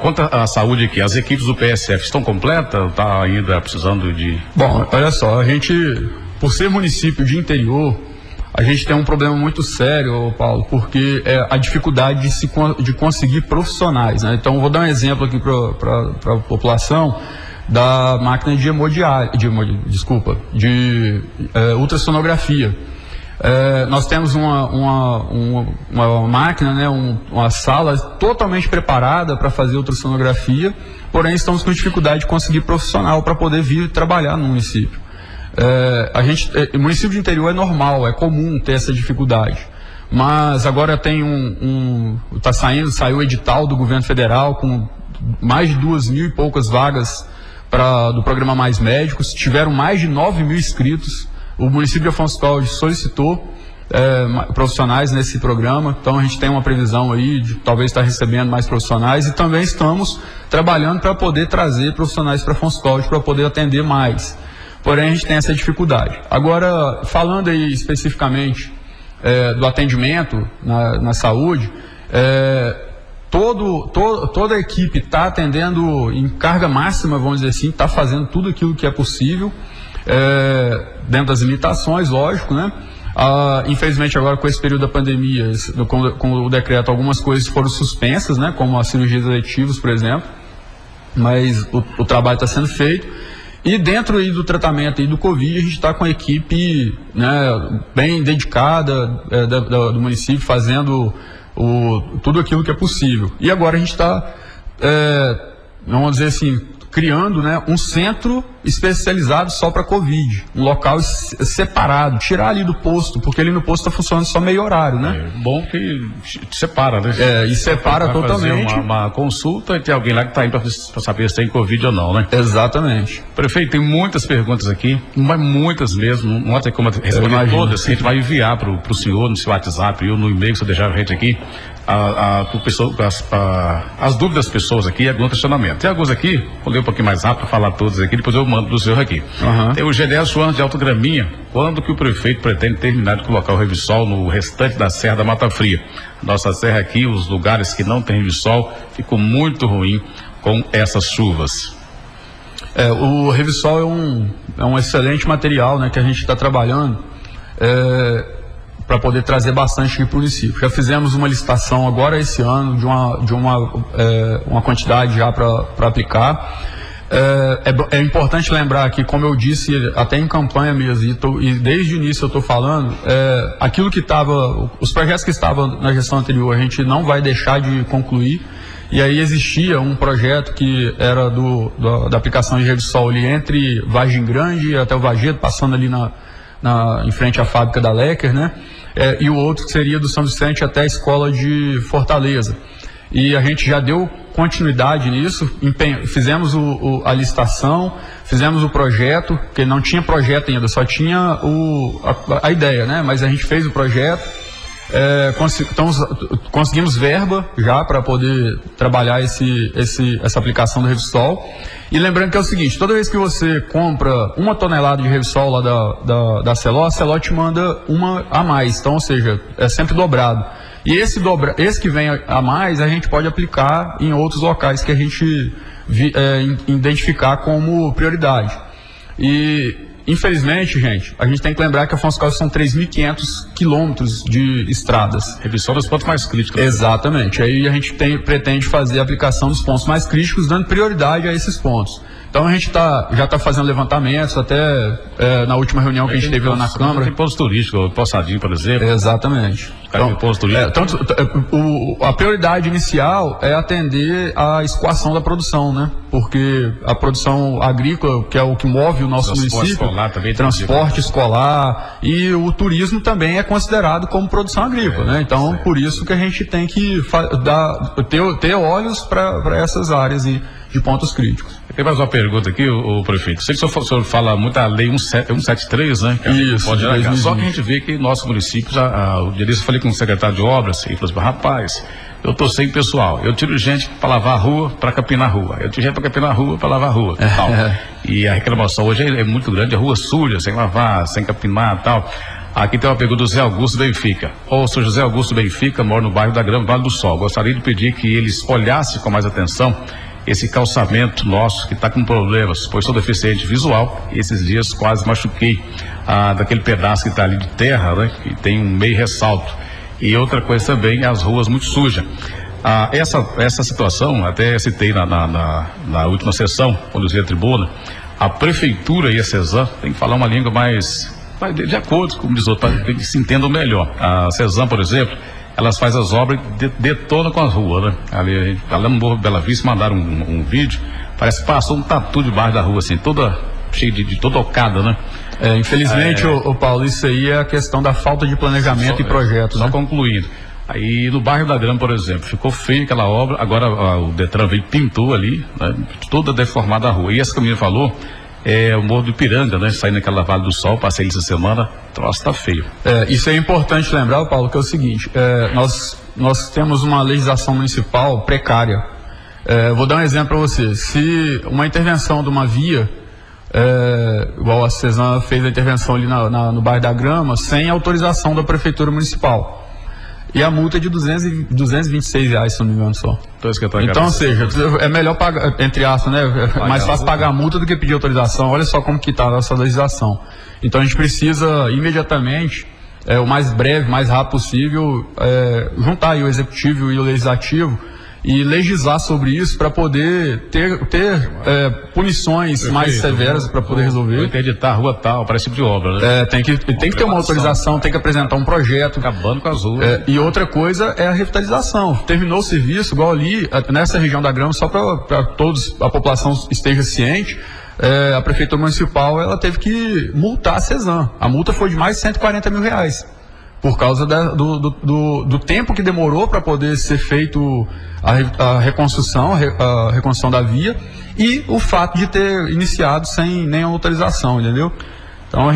quanto à saúde aqui, as equipes do PSF estão completas? Está ainda precisando de... Bom, olha só, a gente, por ser município de interior, a gente tem um problema muito sério, Paulo, porque é a dificuldade de conseguir profissionais, né? Então, vou dar um exemplo aqui para a população da máquina de ultrassonografia. Nós temos uma máquina, né, uma sala totalmente preparada para fazer ultrassonografia, porém estamos com dificuldade de conseguir profissional para poder vir trabalhar no município. O município de interior é normal, é comum ter essa dificuldade, mas agora tem saiu o edital do governo federal com mais de 2.000 e poucas vagas do programa Mais Médicos, tiveram mais de 9.000 inscritos. O município de Afonso Cláudio solicitou profissionais nesse programa, então a gente tem uma previsão aí de talvez estar recebendo mais profissionais e também estamos trabalhando para poder trazer profissionais para Afonso Cláudio para poder atender mais. Porém, a gente tem essa dificuldade. Agora, falando aí especificamente do atendimento na saúde, toda a equipe está atendendo em carga máxima, vamos dizer assim, está fazendo tudo aquilo que é possível, dentro das limitações, lógico, né? Infelizmente agora com esse período da pandemia, com o decreto, algumas coisas foram suspensas, né? Como as cirurgias eletivas, por exemplo, mas o trabalho está sendo feito. E dentro aí do tratamento aí do Covid, a gente está com a equipe, né, bem dedicada do município, fazendo tudo aquilo que é possível. E agora a gente está, vamos dizer assim, criando, né, um centro especializado só para Covid, um local separado, tirar ali do posto, porque ali no posto está funcionando só meio horário, né? Bom que separa, né? E separa totalmente. Fazer uma consulta e tem alguém lá que está indo para saber se tem Covid ou não, né? Exatamente. Prefeito, tem muitas perguntas aqui, muitas mesmo, não vai ter como responder todas, a gente vai enviar para o senhor no seu WhatsApp ou no e-mail que você deixar a gente aqui, as dúvidas das pessoas aqui, algum questionamento. Tem alguns aqui, vou ler um pouquinho mais rápido para falar todos aqui, depois eu mando do senhor aqui. Tem o Gedésio Andes de Alto Graminha. Quando que o prefeito pretende terminar de colocar o Revisol no restante da Serra da Mata Fria? Nossa serra aqui, os lugares que não tem Revisol, ficou muito ruim com essas chuvas. O Revisol é um excelente material, né, que a gente está trabalhando para poder trazer bastante aqui para o município. Já fizemos uma licitação agora esse ano de uma quantidade já para aplicar. É importante lembrar que, como eu disse até em campanha mesmo, e desde o início eu estou falando, aquilo que os projetos que estavam na gestão anterior, a gente não vai deixar de concluir. E aí existia um projeto que era da aplicação de Revisol ali entre Vargem Grande até o Vagedo, passando ali em frente à fábrica da Lecker, né? E o outro que seria do São Vicente até a escola de Fortaleza. E a gente já deu continuidade nisso, fizemos a licitação, fizemos o projeto, porque não tinha projeto ainda, só tinha a ideia, né? Mas a gente fez o projeto, conseguimos verba já para poder trabalhar essa aplicação do Revsol. E lembrando que é o seguinte, toda vez que você compra 1 tonelada de Revsol lá da Celó, a Celó te manda uma a mais, então, ou seja, é sempre dobrado. E esse que vem a mais, a gente pode aplicar em outros locais que a gente identificar como prioridade. E, infelizmente, gente, a gente tem que lembrar que Afonso Caldas são 3.500 quilômetros de estradas. Revsol dos pontos mais críticos. Exatamente. Aí a gente pretende fazer a aplicação dos pontos mais críticos, dando prioridade a esses pontos. Então a gente já está fazendo levantamentos, até na última reunião que a gente teve lá na Câmara. Tem posto turístico, Poçadinho, por exemplo. Exatamente. Então, a prioridade inicial é atender a escoação da produção, né? Porque a produção agrícola, que é o que move o nosso município, transporte escolar e o turismo também é considerado como produção agrícola, né? Então, por isso que a gente tem que ter olhos para essas áreas de pontos críticos. Tem mais uma pergunta aqui, o prefeito. Sei que o senhor fala muito da lei 173, né? Isso, pode ir. Só que a gente vê que nosso município, o dia desse eu falei com o secretário de obras, e falou assim, rapaz, eu tô sem pessoal, eu tiro gente para lavar a rua, para capinar a rua, eu tiro gente para capinar a rua, para lavar a rua, tal. E a reclamação hoje é muito grande, a rua suja, sem lavar, sem capinar, tal. Aqui tem uma pergunta do José Augusto Benfica. Ô, senhor José Augusto Benfica, mora no bairro da Grama, Vale do Sol. Gostaria de pedir que eles olhassem com mais atenção esse calçamento nosso que está com problemas, pois sou deficiente visual e esses dias quase machuquei daquele pedaço que está ali de terra, né, que tem um meio ressalto. E outra coisa também, as ruas muito sujas. Essa situação, até citei na última sessão, quando eu usei a tribuna, a prefeitura e a CESAM tem que falar uma língua mais de acordo, como diz o outro, para que se entendam melhor. A CESAM, por exemplo, elas fazem as obras e detonam com as ruas, né? Ali no Morro Bela Vista mandaram um vídeo, parece que passou um tatu debaixo da rua, assim, toda cheia de toda ocada, né? Infelizmente, o Paulo, isso aí é a questão da falta de planejamento e projeto, né? Só concluindo. Aí no bairro da Grama, por exemplo, ficou feia aquela obra, agora o Detran veio e pintou ali, né? Toda deformada a rua. E essa que a menina falou, o Morro do Ipiranga, né? Saindo naquela Vale do Sol, passei essa semana, o troço tá feio. Isso é importante lembrar, Paulo, que é o seguinte, nós temos uma legislação municipal precária. Vou dar um exemplo para você. Se uma intervenção de uma via, igual a CESAM fez a intervenção ali no bairro da Grama, sem autorização da prefeitura municipal. E a multa é de R$226, se não me engano só. Então, ou seja, é melhor pagar, entre aspas, né? É mais fácil pagar a multa do que pedir autorização. Olha só como que está a nossa legislação. Então a gente precisa imediatamente, o mais breve, mais rápido possível, juntar aí o executivo e o legislativo e legislar sobre isso para poder ter punições mais severas para poder resolver. Interditar a rua tal, para esse tipo de obra, né? Tem que ter uma autorização, tem que apresentar um projeto. Acabando com as ruas. E outra coisa é a revitalização. Terminou o serviço, igual ali, nessa região da Grama, só para todos, a população esteja ciente, a prefeitura municipal, ela teve que multar a CESAM. A multa foi de mais de R$140 mil. Por causa do tempo que demorou para poder ser feito a reconstrução da via e o fato de ter iniciado sem nenhuma autorização, entendeu? Então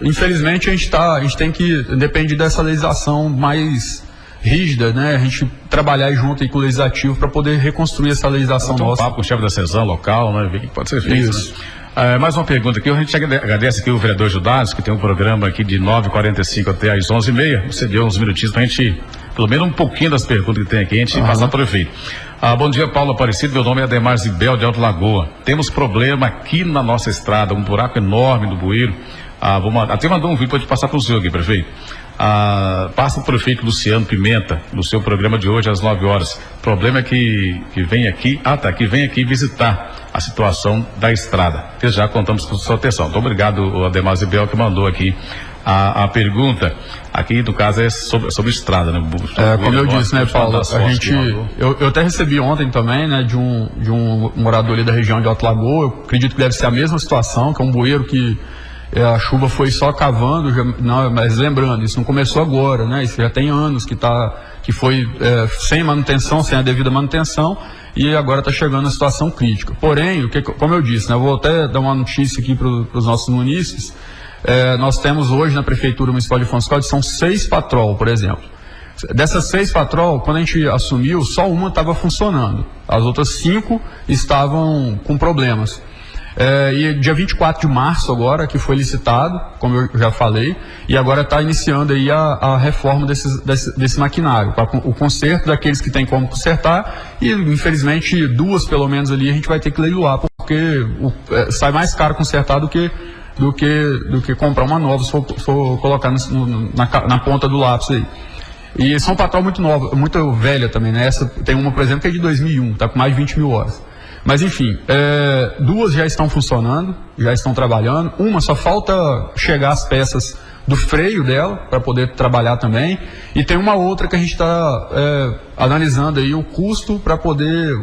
infelizmente a gente tem que, depende dessa legislação mais rígida, né? A gente trabalhar junto aí com o legislativo para poder reconstruir essa legislação nossa. Um papo com o chefe da CESAM local, né? Ver o que pode ser feito. Isso. Né? Mais uma pergunta aqui, a gente agradece aqui o vereador Judas, que tem um programa aqui de 9h45 até às 11h30, você deu uns minutinhos pra gente, pelo menos um pouquinho das perguntas que tem aqui, a gente passar para o prefeito. Bom dia, Paulo Aparecido, meu nome é Ademar Zibel de Alto Lagoa. Temos problema aqui na nossa estrada, um buraco enorme do bueiro. Até mandou um vídeo para te passar para o senhor aqui, prefeito. Passa o prefeito Luciano Pimenta no seu programa de hoje às 9h. O problema é que vem aqui, que vem aqui visitar a situação da estrada. Já contamos com sua atenção. Muito obrigado, o Ademar Zibel, que mandou aqui a pergunta. Aqui, no caso, é sobre estrada, né? Como eu disse, né, Paulo? Eu até recebi ontem também, né, de um morador ali da região de Alto Lagoa. Eu acredito que deve ser a mesma situação, que é um bueiro que a chuva foi só cavando, mas lembrando, isso não começou agora, né? Isso já tem anos que foi sem manutenção, sem a devida manutenção, e agora está chegando a situação crítica. Porém, como eu disse, né, eu vou até dar uma notícia aqui para os nossos munícipes. Nós temos hoje na Prefeitura Municipal de Afonso Caldas, são 6 patrol, por exemplo. Dessas 6 patrol, quando a gente assumiu, só uma estava funcionando. As outras 5 estavam com problemas. E dia 24 de março agora, que foi licitado, como eu já falei, e agora está iniciando aí a reforma desse maquinário, o conserto daqueles que tem como consertar, e infelizmente 2 pelo menos ali a gente vai ter que leiloar, porque sai mais caro consertar do que comprar uma nova, se for colocar na ponta do lápis aí. E são patrol muito nova, muito velha também, né? Essa tem uma, por exemplo, que é de 2001, está com mais de 20 mil horas. Mas enfim, 2 já estão funcionando, já estão trabalhando. Uma só falta chegar as peças do freio dela para poder trabalhar também. E tem uma outra que a gente está analisando aí o custo para poder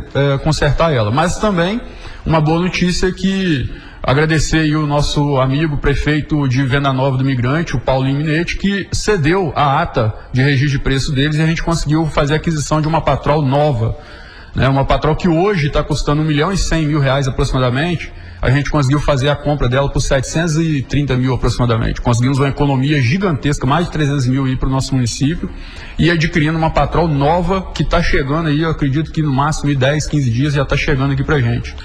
consertar ela. Mas também uma boa notícia que agradecer aí o nosso amigo prefeito de Venda Nova do Migrante, o Paulinho Minetti, que cedeu a ata de registro de preço deles e a gente conseguiu fazer a aquisição de uma patrol nova. Uma patrol que hoje está custando R$1.100.000 aproximadamente, a gente conseguiu fazer a compra dela por 730 mil aproximadamente. Conseguimos uma economia gigantesca, mais de 300 mil aí para o nosso município, e adquirindo uma patrol nova que está chegando aí, eu acredito que no máximo em 10, 15 dias já está chegando aqui para a gente.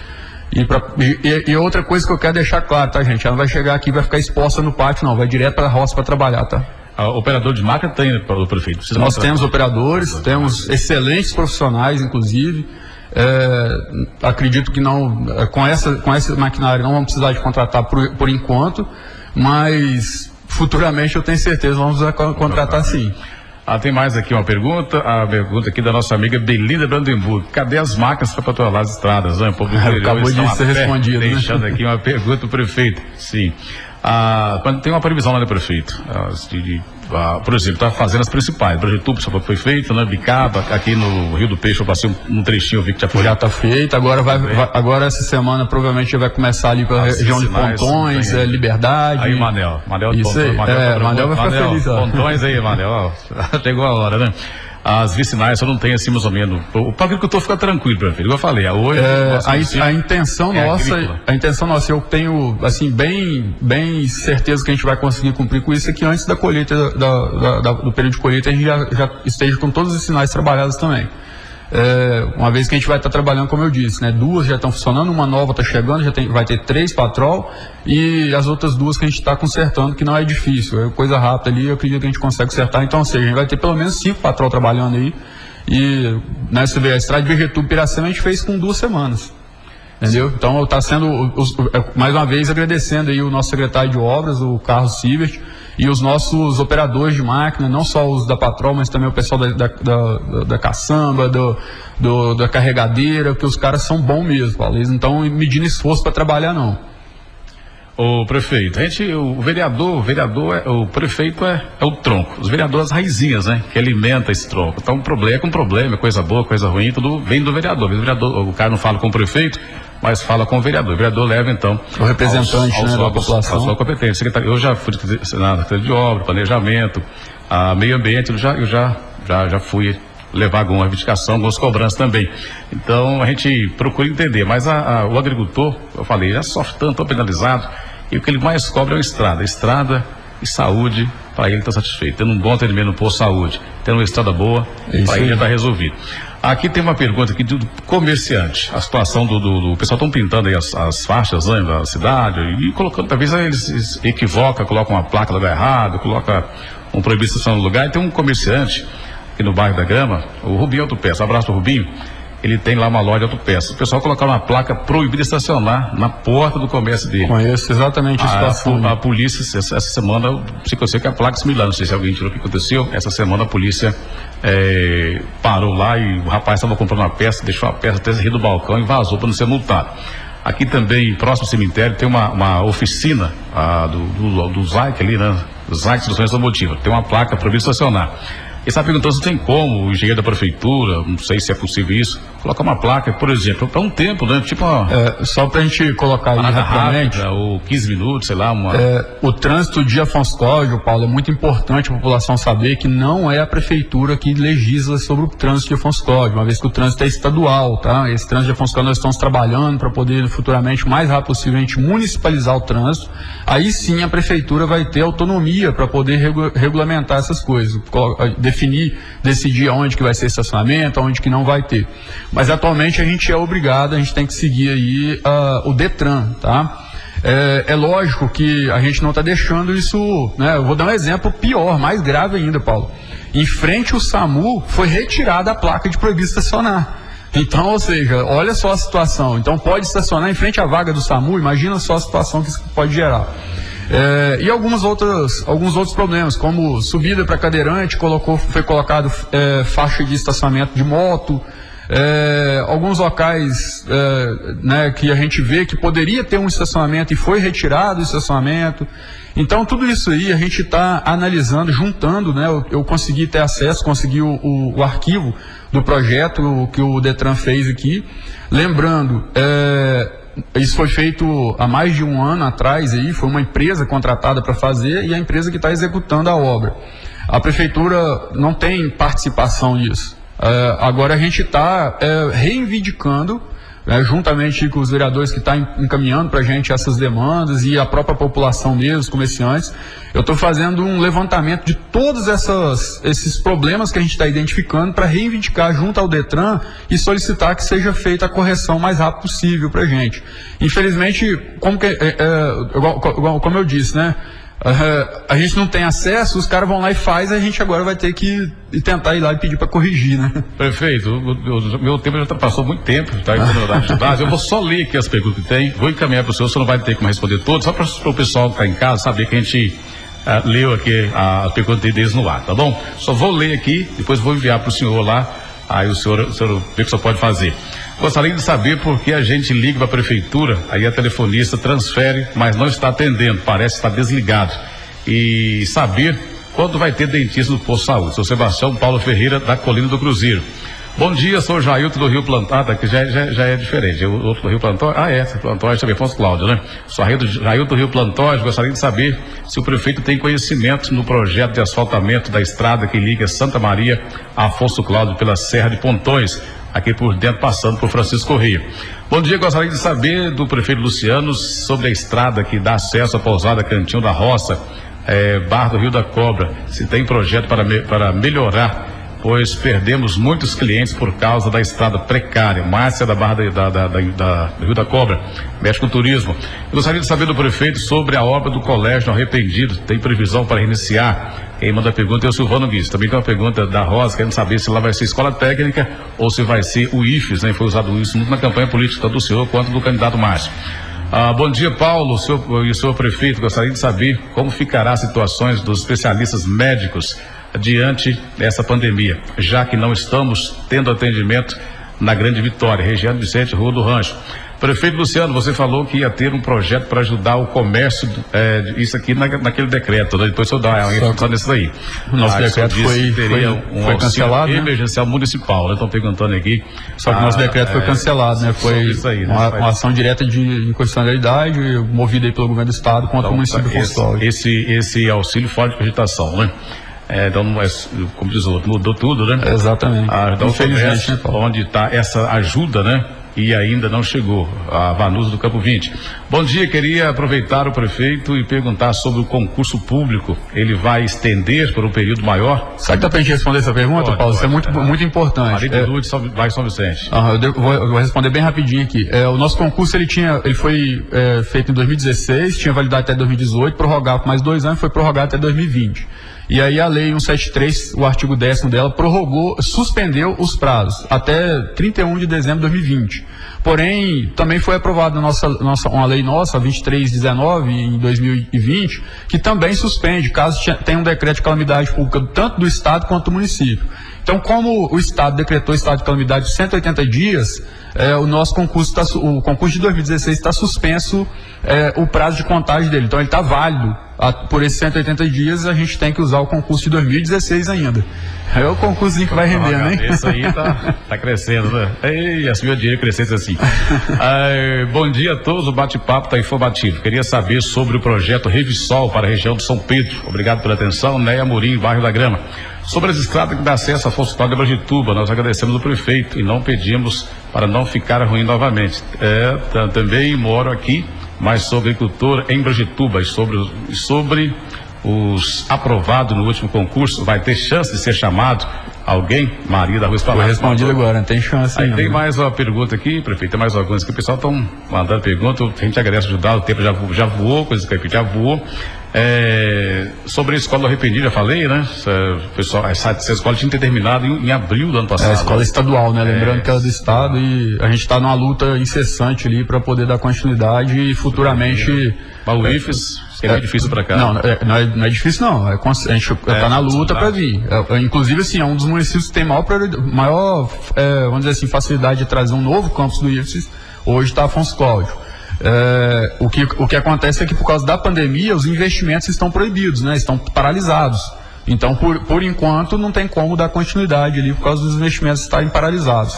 E outra coisa que eu quero deixar claro, tá, gente? Ela não vai chegar aqui e vai ficar exposta no pátio, não, vai direto para a roça para trabalhar, tá? Operador de máquina tem, o prefeito? Nós temos operadores, temos excelentes profissionais, inclusive. Acredito que não, com esse maquinário não vamos precisar de contratar por enquanto, mas futuramente eu tenho certeza vamos contratar sim. Tem mais aqui uma pergunta, a pergunta aqui da nossa amiga Belinda Brandenburg. Cadê as máquinas para patrulhar as estradas? Né? Acabou de ser respondido. Deixando aqui uma pergunta para o prefeito. Sim. Tem uma previsão lá do prefeito, por exemplo, está fazendo as principais, Brajetuba só foi feito, né? Bicaba, aqui no Rio do Peixe eu passei um trechinho, eu vi que já foi. Já está feito, agora essa semana provavelmente já vai começar ali pela região de Pontões, Liberdade. Aí Manel isso aí, Manel vai ficar feliz. Pontões aí, Manel, chegou a hora, né? As vicinais só não tem assim mais ou menos. O agricultor fica tranquilo, prefeito. Igual eu falei, hoje a intenção nossa, eu tenho assim bem certeza que a gente vai conseguir cumprir com isso, é que antes da colheita do período de colheita a gente já esteja com todos os sinais trabalhados também. Uma vez que a gente vai estar trabalhando, como eu disse, né? 2 já estão funcionando, uma nova está chegando, vai ter 3 patrol e as outras 2 que a gente está consertando, que não é difícil, é coisa rápida ali, eu acredito que a gente consegue consertar. Então, ou seja, a gente vai ter pelo menos 5 patrol trabalhando aí. E você vê, a estrada de Brajetuba Piracema a gente fez com 2 semanas. Entendeu? Então está sendo, mais uma vez, agradecendo aí o nosso secretário de obras, o Carlos Sivert, e os nossos operadores de máquina, não só os da patrol, mas também o pessoal da caçamba, da carregadeira, porque os caras são bons mesmo, Paulo. Eles não estão medindo esforço para trabalhar, não. O prefeito, o prefeito é o tronco, os vereadores as raizinhas, né, que alimenta esse tronco. Então problema, coisa boa, coisa ruim, tudo vem do vereador. O cara não fala com o prefeito, mas fala com o vereador. O vereador leva, então, o representante da população. A sua competência. Eu já fui na Secretaria de Obra, Planejamento, Meio Ambiente, eu já fui levar alguma reivindicação, algumas cobranças também. Então, a gente procura entender, mas o agricultor, eu falei, já sofre tanto, tão penalizado, e o que ele mais cobra é estrada e saúde, para ele estar satisfeito. Tendo um bom atendimento no posto de saúde, tendo uma estrada boa, para ele já está resolvido. Aqui tem uma pergunta aqui do comerciante. A situação do pessoal estão pintando aí as faixas, né, da cidade e colocando, talvez eles equivocam, colocam uma placa no lugar errado, colocam um proibido estacionar no lugar. E tem um comerciante aqui no bairro da Grama, o Rubinho Autopeças. Abraço pro Rubinho. Ele tem lá uma loja de autopeças. O pessoal colocaram uma placa proibida estacionar na porta do comércio dele. Conheço exatamente a situação. A polícia, essa semana, eu sei que a placa similar, não sei se alguém tirou o que aconteceu. Essa semana a polícia parou lá e o rapaz estava comprando uma peça, deixou a peça até rir do balcão e vazou para não ser multado. Aqui também, próximo ao cemitério, tem uma oficina do ZAIC ali, né? ZAIC Instruções Automotivas. Tem uma placa proibida estacionar. Ele está perguntando se tem como o engenheiro da prefeitura, não sei se é possível isso, colocar uma placa, por exemplo, para um tempo, né? Tipo uma... Só para a gente colocar aí rapidamente, rápida, ou 15 minutos, sei lá, o trânsito de Afonso Cláudio, Paulo, é muito importante a população saber que não é a prefeitura que legisla sobre o trânsito de Afonso Cláudio, uma vez que o trânsito é estadual, tá? Esse trânsito de Afonso Cláudio nós estamos trabalhando para poder futuramente, o mais rápido possível, a gente municipalizar o trânsito. Aí sim a prefeitura vai ter autonomia para poder regulamentar essas coisas, decidir aonde que vai ser estacionamento, aonde que não vai ter. Mas atualmente a gente é obrigado, a gente tem que seguir aí o Detran, tá? É lógico que a gente não está deixando isso, né? Eu vou dar um exemplo pior, mais grave ainda, Paulo. Em frente ao SAMU foi retirada a placa de proibido estacionar. Então, ou seja, olha só a situação. Então pode estacionar em frente à vaga do SAMU, imagina só a situação que isso pode gerar. E alguns outros problemas, como subida para cadeirante, foi colocado faixa de estacionamento de moto, alguns locais né, que a gente vê que poderia ter um estacionamento e foi retirado o estacionamento. Então tudo isso aí a gente está analisando, juntando, né? Eu consegui ter acesso, consegui o arquivo do projeto que o Detran fez aqui. Lembrando, isso foi feito há mais de um ano atrás, aí, foi uma empresa contratada para fazer e a empresa que está executando a obra. A prefeitura não tem participação nisso. Agora a gente está reivindicando, juntamente com os vereadores que estão encaminhando para a gente essas demandas e a própria população mesmo, os comerciantes. Eu estou fazendo um levantamento de todos esses problemas que a gente está identificando para reivindicar junto ao Detran e solicitar que seja feita a correção o mais rápido possível para a gente. Infelizmente, como eu disse, né? A gente não tem acesso, os caras vão lá e faz, a gente agora vai ter que tentar ir lá e pedir para corrigir, né? Prefeito, meu tempo já passou muito tempo, tá? Eu vou só ler aqui as perguntas que tem, vou encaminhar para o senhor, você não vai ter como responder todas, só para o pessoal que está em casa saber que a gente leu aqui a pergunta deles no ar, tá bom? Só vou ler aqui, depois vou enviar para o senhor lá, aí o senhor vê o que o senhor pode fazer. Gostaria de saber por que a gente liga para a prefeitura, aí a telefonista transfere, mas não está atendendo, parece estar desligado. E saber quando vai ter dentista no posto de saúde. Sou Sebastião Paulo Ferreira, da Colina do Cruzeiro. Bom dia, sou Jailton do Rio Plantado, que já é diferente. O outro do Rio Plantóis, Plantóis também, Afonso Cláudio, né? Sou Jailton do Rio Plantóis, gostaria de saber se o prefeito tem conhecimento no projeto de asfaltamento da estrada que liga Santa Maria a Afonso Cláudio pela Serra de Pontões, aqui por dentro, passando por Francisco Correia. Bom dia, gostaria de saber do prefeito Luciano sobre a estrada que dá acesso à pousada Cantinho da Roça, Barra do Rio da Cobra, se tem projeto para melhorar, pois perdemos muitos clientes por causa da estrada precária. Márcia da Barra do Rio da Cobra, mexe com turismo. Eu gostaria de saber do prefeito sobre a obra do Colégio Arrependido, tem previsão para iniciar? Quem manda a pergunta é o Silvano Guiz. Também tem uma pergunta da Rosa, querendo saber se lá vai ser escola técnica ou se vai ser o IFES, né? Foi usado isso muito na campanha política, tanto do senhor quanto do candidato Márcio. Bom dia, Paulo, e o senhor prefeito, gostaria de saber como ficará as situações dos especialistas médicos diante dessa pandemia, já que não estamos tendo atendimento na Grande Vitória, região Vicente, Rua do Rancho. Prefeito Luciano, você falou que ia ter um projeto para ajudar o comércio, isso aqui naquele decreto, né? Depois o senhor dá uma informação nisso aí. O nosso decreto foi cancelado, emergencial municipal, né? Estão perguntando aqui. Só que o nosso decreto foi cancelado, né? Foi isso aí, né? uma ação direta de inconstitucionalidade, movida aí pelo governo do estado contra o município de Afonso Cláudio. Esse auxílio fora de cogitação, né? Então, como diz o outro, mudou tudo, né? Exatamente. Então, infelizmente, né, onde está essa ajuda, né? E ainda não chegou, a Vanusa do Campo 20. Bom dia, queria aproveitar o prefeito e perguntar sobre o concurso público. Ele vai estender por um período maior? Sabe que dá pra gente responder essa pergunta, Paulo? Isso é muito importante. Maria de Lourdes, vai São Vicente. Eu vou responder bem rapidinho aqui. O nosso concurso, ele foi feito em 2016, tinha validade até 2018, prorrogado por mais 2 anos, foi prorrogado até 2020. E aí a lei 173, o artigo 10º dela, suspendeu os prazos até 31 de dezembro de 2020. Porém, também foi aprovada uma lei nossa, 2319, em 2020, que também suspende, caso tenha um decreto de calamidade pública, tanto do Estado quanto do município. Então, como o Estado decretou estado de calamidade de 180 dias, o nosso concurso, o concurso de 2016 está suspenso o prazo de contagem dele. Então, ele está válido por esses 180 dias, a gente tem que usar o concurso de 2016 ainda. É o concursozinho que vai rendendo, hein? Isso aí tá crescendo, né? Ei, assim o dinheiro crescesse assim. Bom dia a todos, o bate-papo está informativo. Queria saber sobre o projeto Revisol para a região de São Pedro. Obrigado pela atenção, Neia Amorim, bairro da Grama. Sobre as estradas que dá acesso a Afonso Cláudio de Abrangituba, nós agradecemos ao prefeito e não pedimos para não ficar ruim novamente. Também moro aqui, mas sou agricultor em Abrangituba e sobre os aprovados no último concurso, vai ter chance de ser chamado alguém? Maria da Rua Palácio. Foi respondido agora, não tem chance. Aí tem mais uma pergunta aqui, prefeito, tem mais algumas que o pessoal estão mandando pergunta, a gente agradece ajudar, o tempo já voou, coisa que já voou. Sobre a escola do Arrependido, já falei, né? Pessoal, essa escola tinha que ter terminado em abril do ano passado. É a escola estadual, né? Lembrando que ela é do Estado e a gente está numa luta incessante ali para poder dar continuidade e futuramente. O IFES seria difícil para cá. Não é difícil, não. A gente está na luta para vir. Inclusive, assim, é um dos municípios que tem maior vamos dizer assim, facilidade de trazer um novo campus do IFES. Hoje está Afonso Cláudio. O que acontece é que por causa da pandemia os investimentos estão proibidos, né? Estão paralisados. Então, por enquanto, não tem como dar continuidade ali por causa dos investimentos estarem paralisados.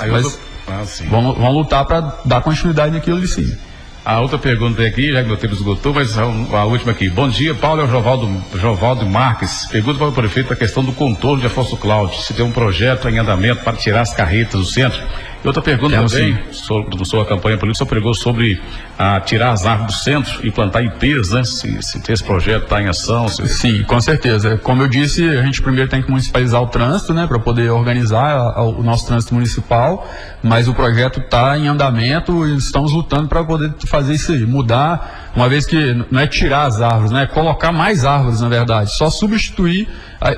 Vamos lutar para dar continuidade naquilo ali, sim. A outra pergunta aqui, já que meu tempo esgotou, mas a última aqui. Bom dia, Paulo, é o Jovaldo Marques. Pergunta para o prefeito a questão do contorno de Afonso Cláudio, se tem um projeto em andamento para tirar as carretas do centro. E outra pergunta também, sobre sua campanha política, o senhor pregou sobre tirar as árvores do centro e plantar ipês, né? Se esse projeto está em ação. Sim, com certeza. Como eu disse, a gente primeiro tem que municipalizar o trânsito, né? Para poder organizar o nosso trânsito municipal, mas o projeto está em andamento e estamos lutando para poder fazer isso aí, mudar, uma vez que não é tirar as árvores, né? É colocar mais árvores, na verdade, só substituir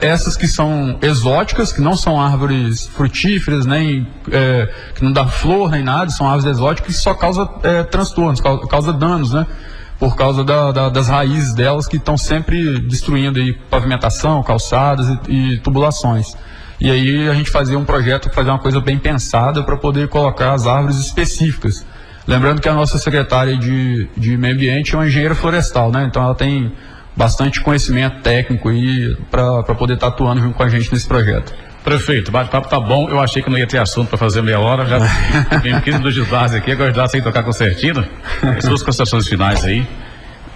essas que são exóticas, que não são árvores frutíferas, nem que não dá flor nem nada, são árvores exóticas que só causam transtornos, causa danos, né? Por causa das raízes delas que estão sempre destruindo aí pavimentação, calçadas e tubulações. E aí a gente fazia um projeto, fazer uma coisa bem pensada para poder colocar as árvores específicas. Lembrando que a nossa secretária de Meio Ambiente é uma engenheira florestal, né? Então ela tem bastante conhecimento técnico aí para poder estar atuando junto com a gente nesse projeto. Prefeito, o bate-papo tá bom, eu achei que não ia ter assunto para fazer meia hora, já tenho 15 minutos de base aqui, agora já sem tocar concertina. As suas considerações finais aí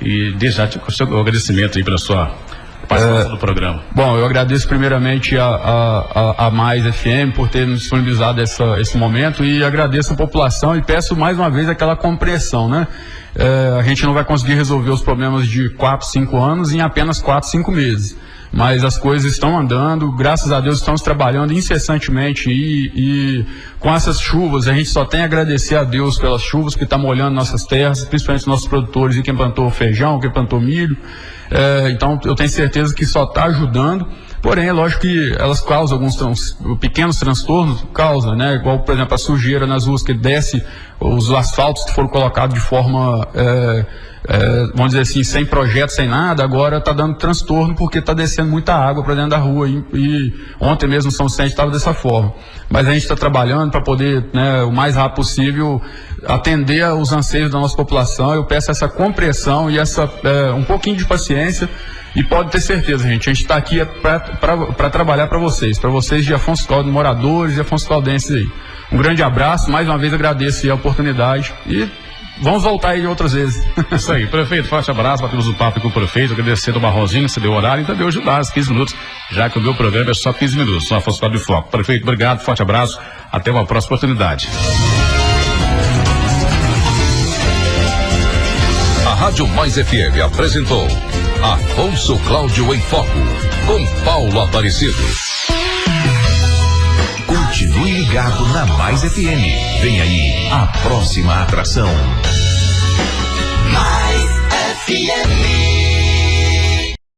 e deixar o seu agradecimento aí pela sua participação do programa. Bom, eu agradeço primeiramente a Mais FM por ter nos disponibilizado esse momento e agradeço a população e peço mais uma vez aquela compreensão, né? A gente não vai conseguir resolver os problemas de 4, 5 anos em apenas 4, 5 meses. Mas as coisas estão andando, graças a Deus estamos trabalhando incessantemente e com essas chuvas a gente só tem a agradecer a Deus pelas chuvas que está molhando nossas terras, principalmente os nossos produtores e quem plantou feijão, quem plantou milho. Então eu tenho certeza que só está ajudando. Porém, é lógico que elas causam alguns pequenos transtornos, né? Igual, por exemplo, a sujeira nas ruas que desce, os asfaltos que foram colocados de forma, vamos dizer assim, sem projeto, sem nada, agora está dando transtorno porque está descendo muita água para dentro da rua e ontem mesmo São Vicente estava dessa forma. Mas a gente está trabalhando para poder, né, o mais rápido possível, atender aos anseios da nossa população. Eu peço essa compreensão e um pouquinho de paciência. E pode ter certeza, gente, a gente está aqui para trabalhar para vocês de Afonso Cláudio, moradores e Afonso Claudenses aí. Um grande abraço, mais uma vez agradeço a oportunidade e vamos voltar aí outras vezes. Isso aí, prefeito, forte abraço, batemos um papo com o prefeito, agradecendo o Marronzinho, você deu horário e também ajudar às 15 minutos, já que o meu programa é só 15 minutos, no Afonso Cláudio de Foco. Prefeito, obrigado, forte abraço, até uma próxima oportunidade. A Rádio Mais FM apresentou Afonso Cláudio em Foco, com Paulo Aparecido. Continue ligado na Mais FM. Vem aí a próxima atração. Mais FM.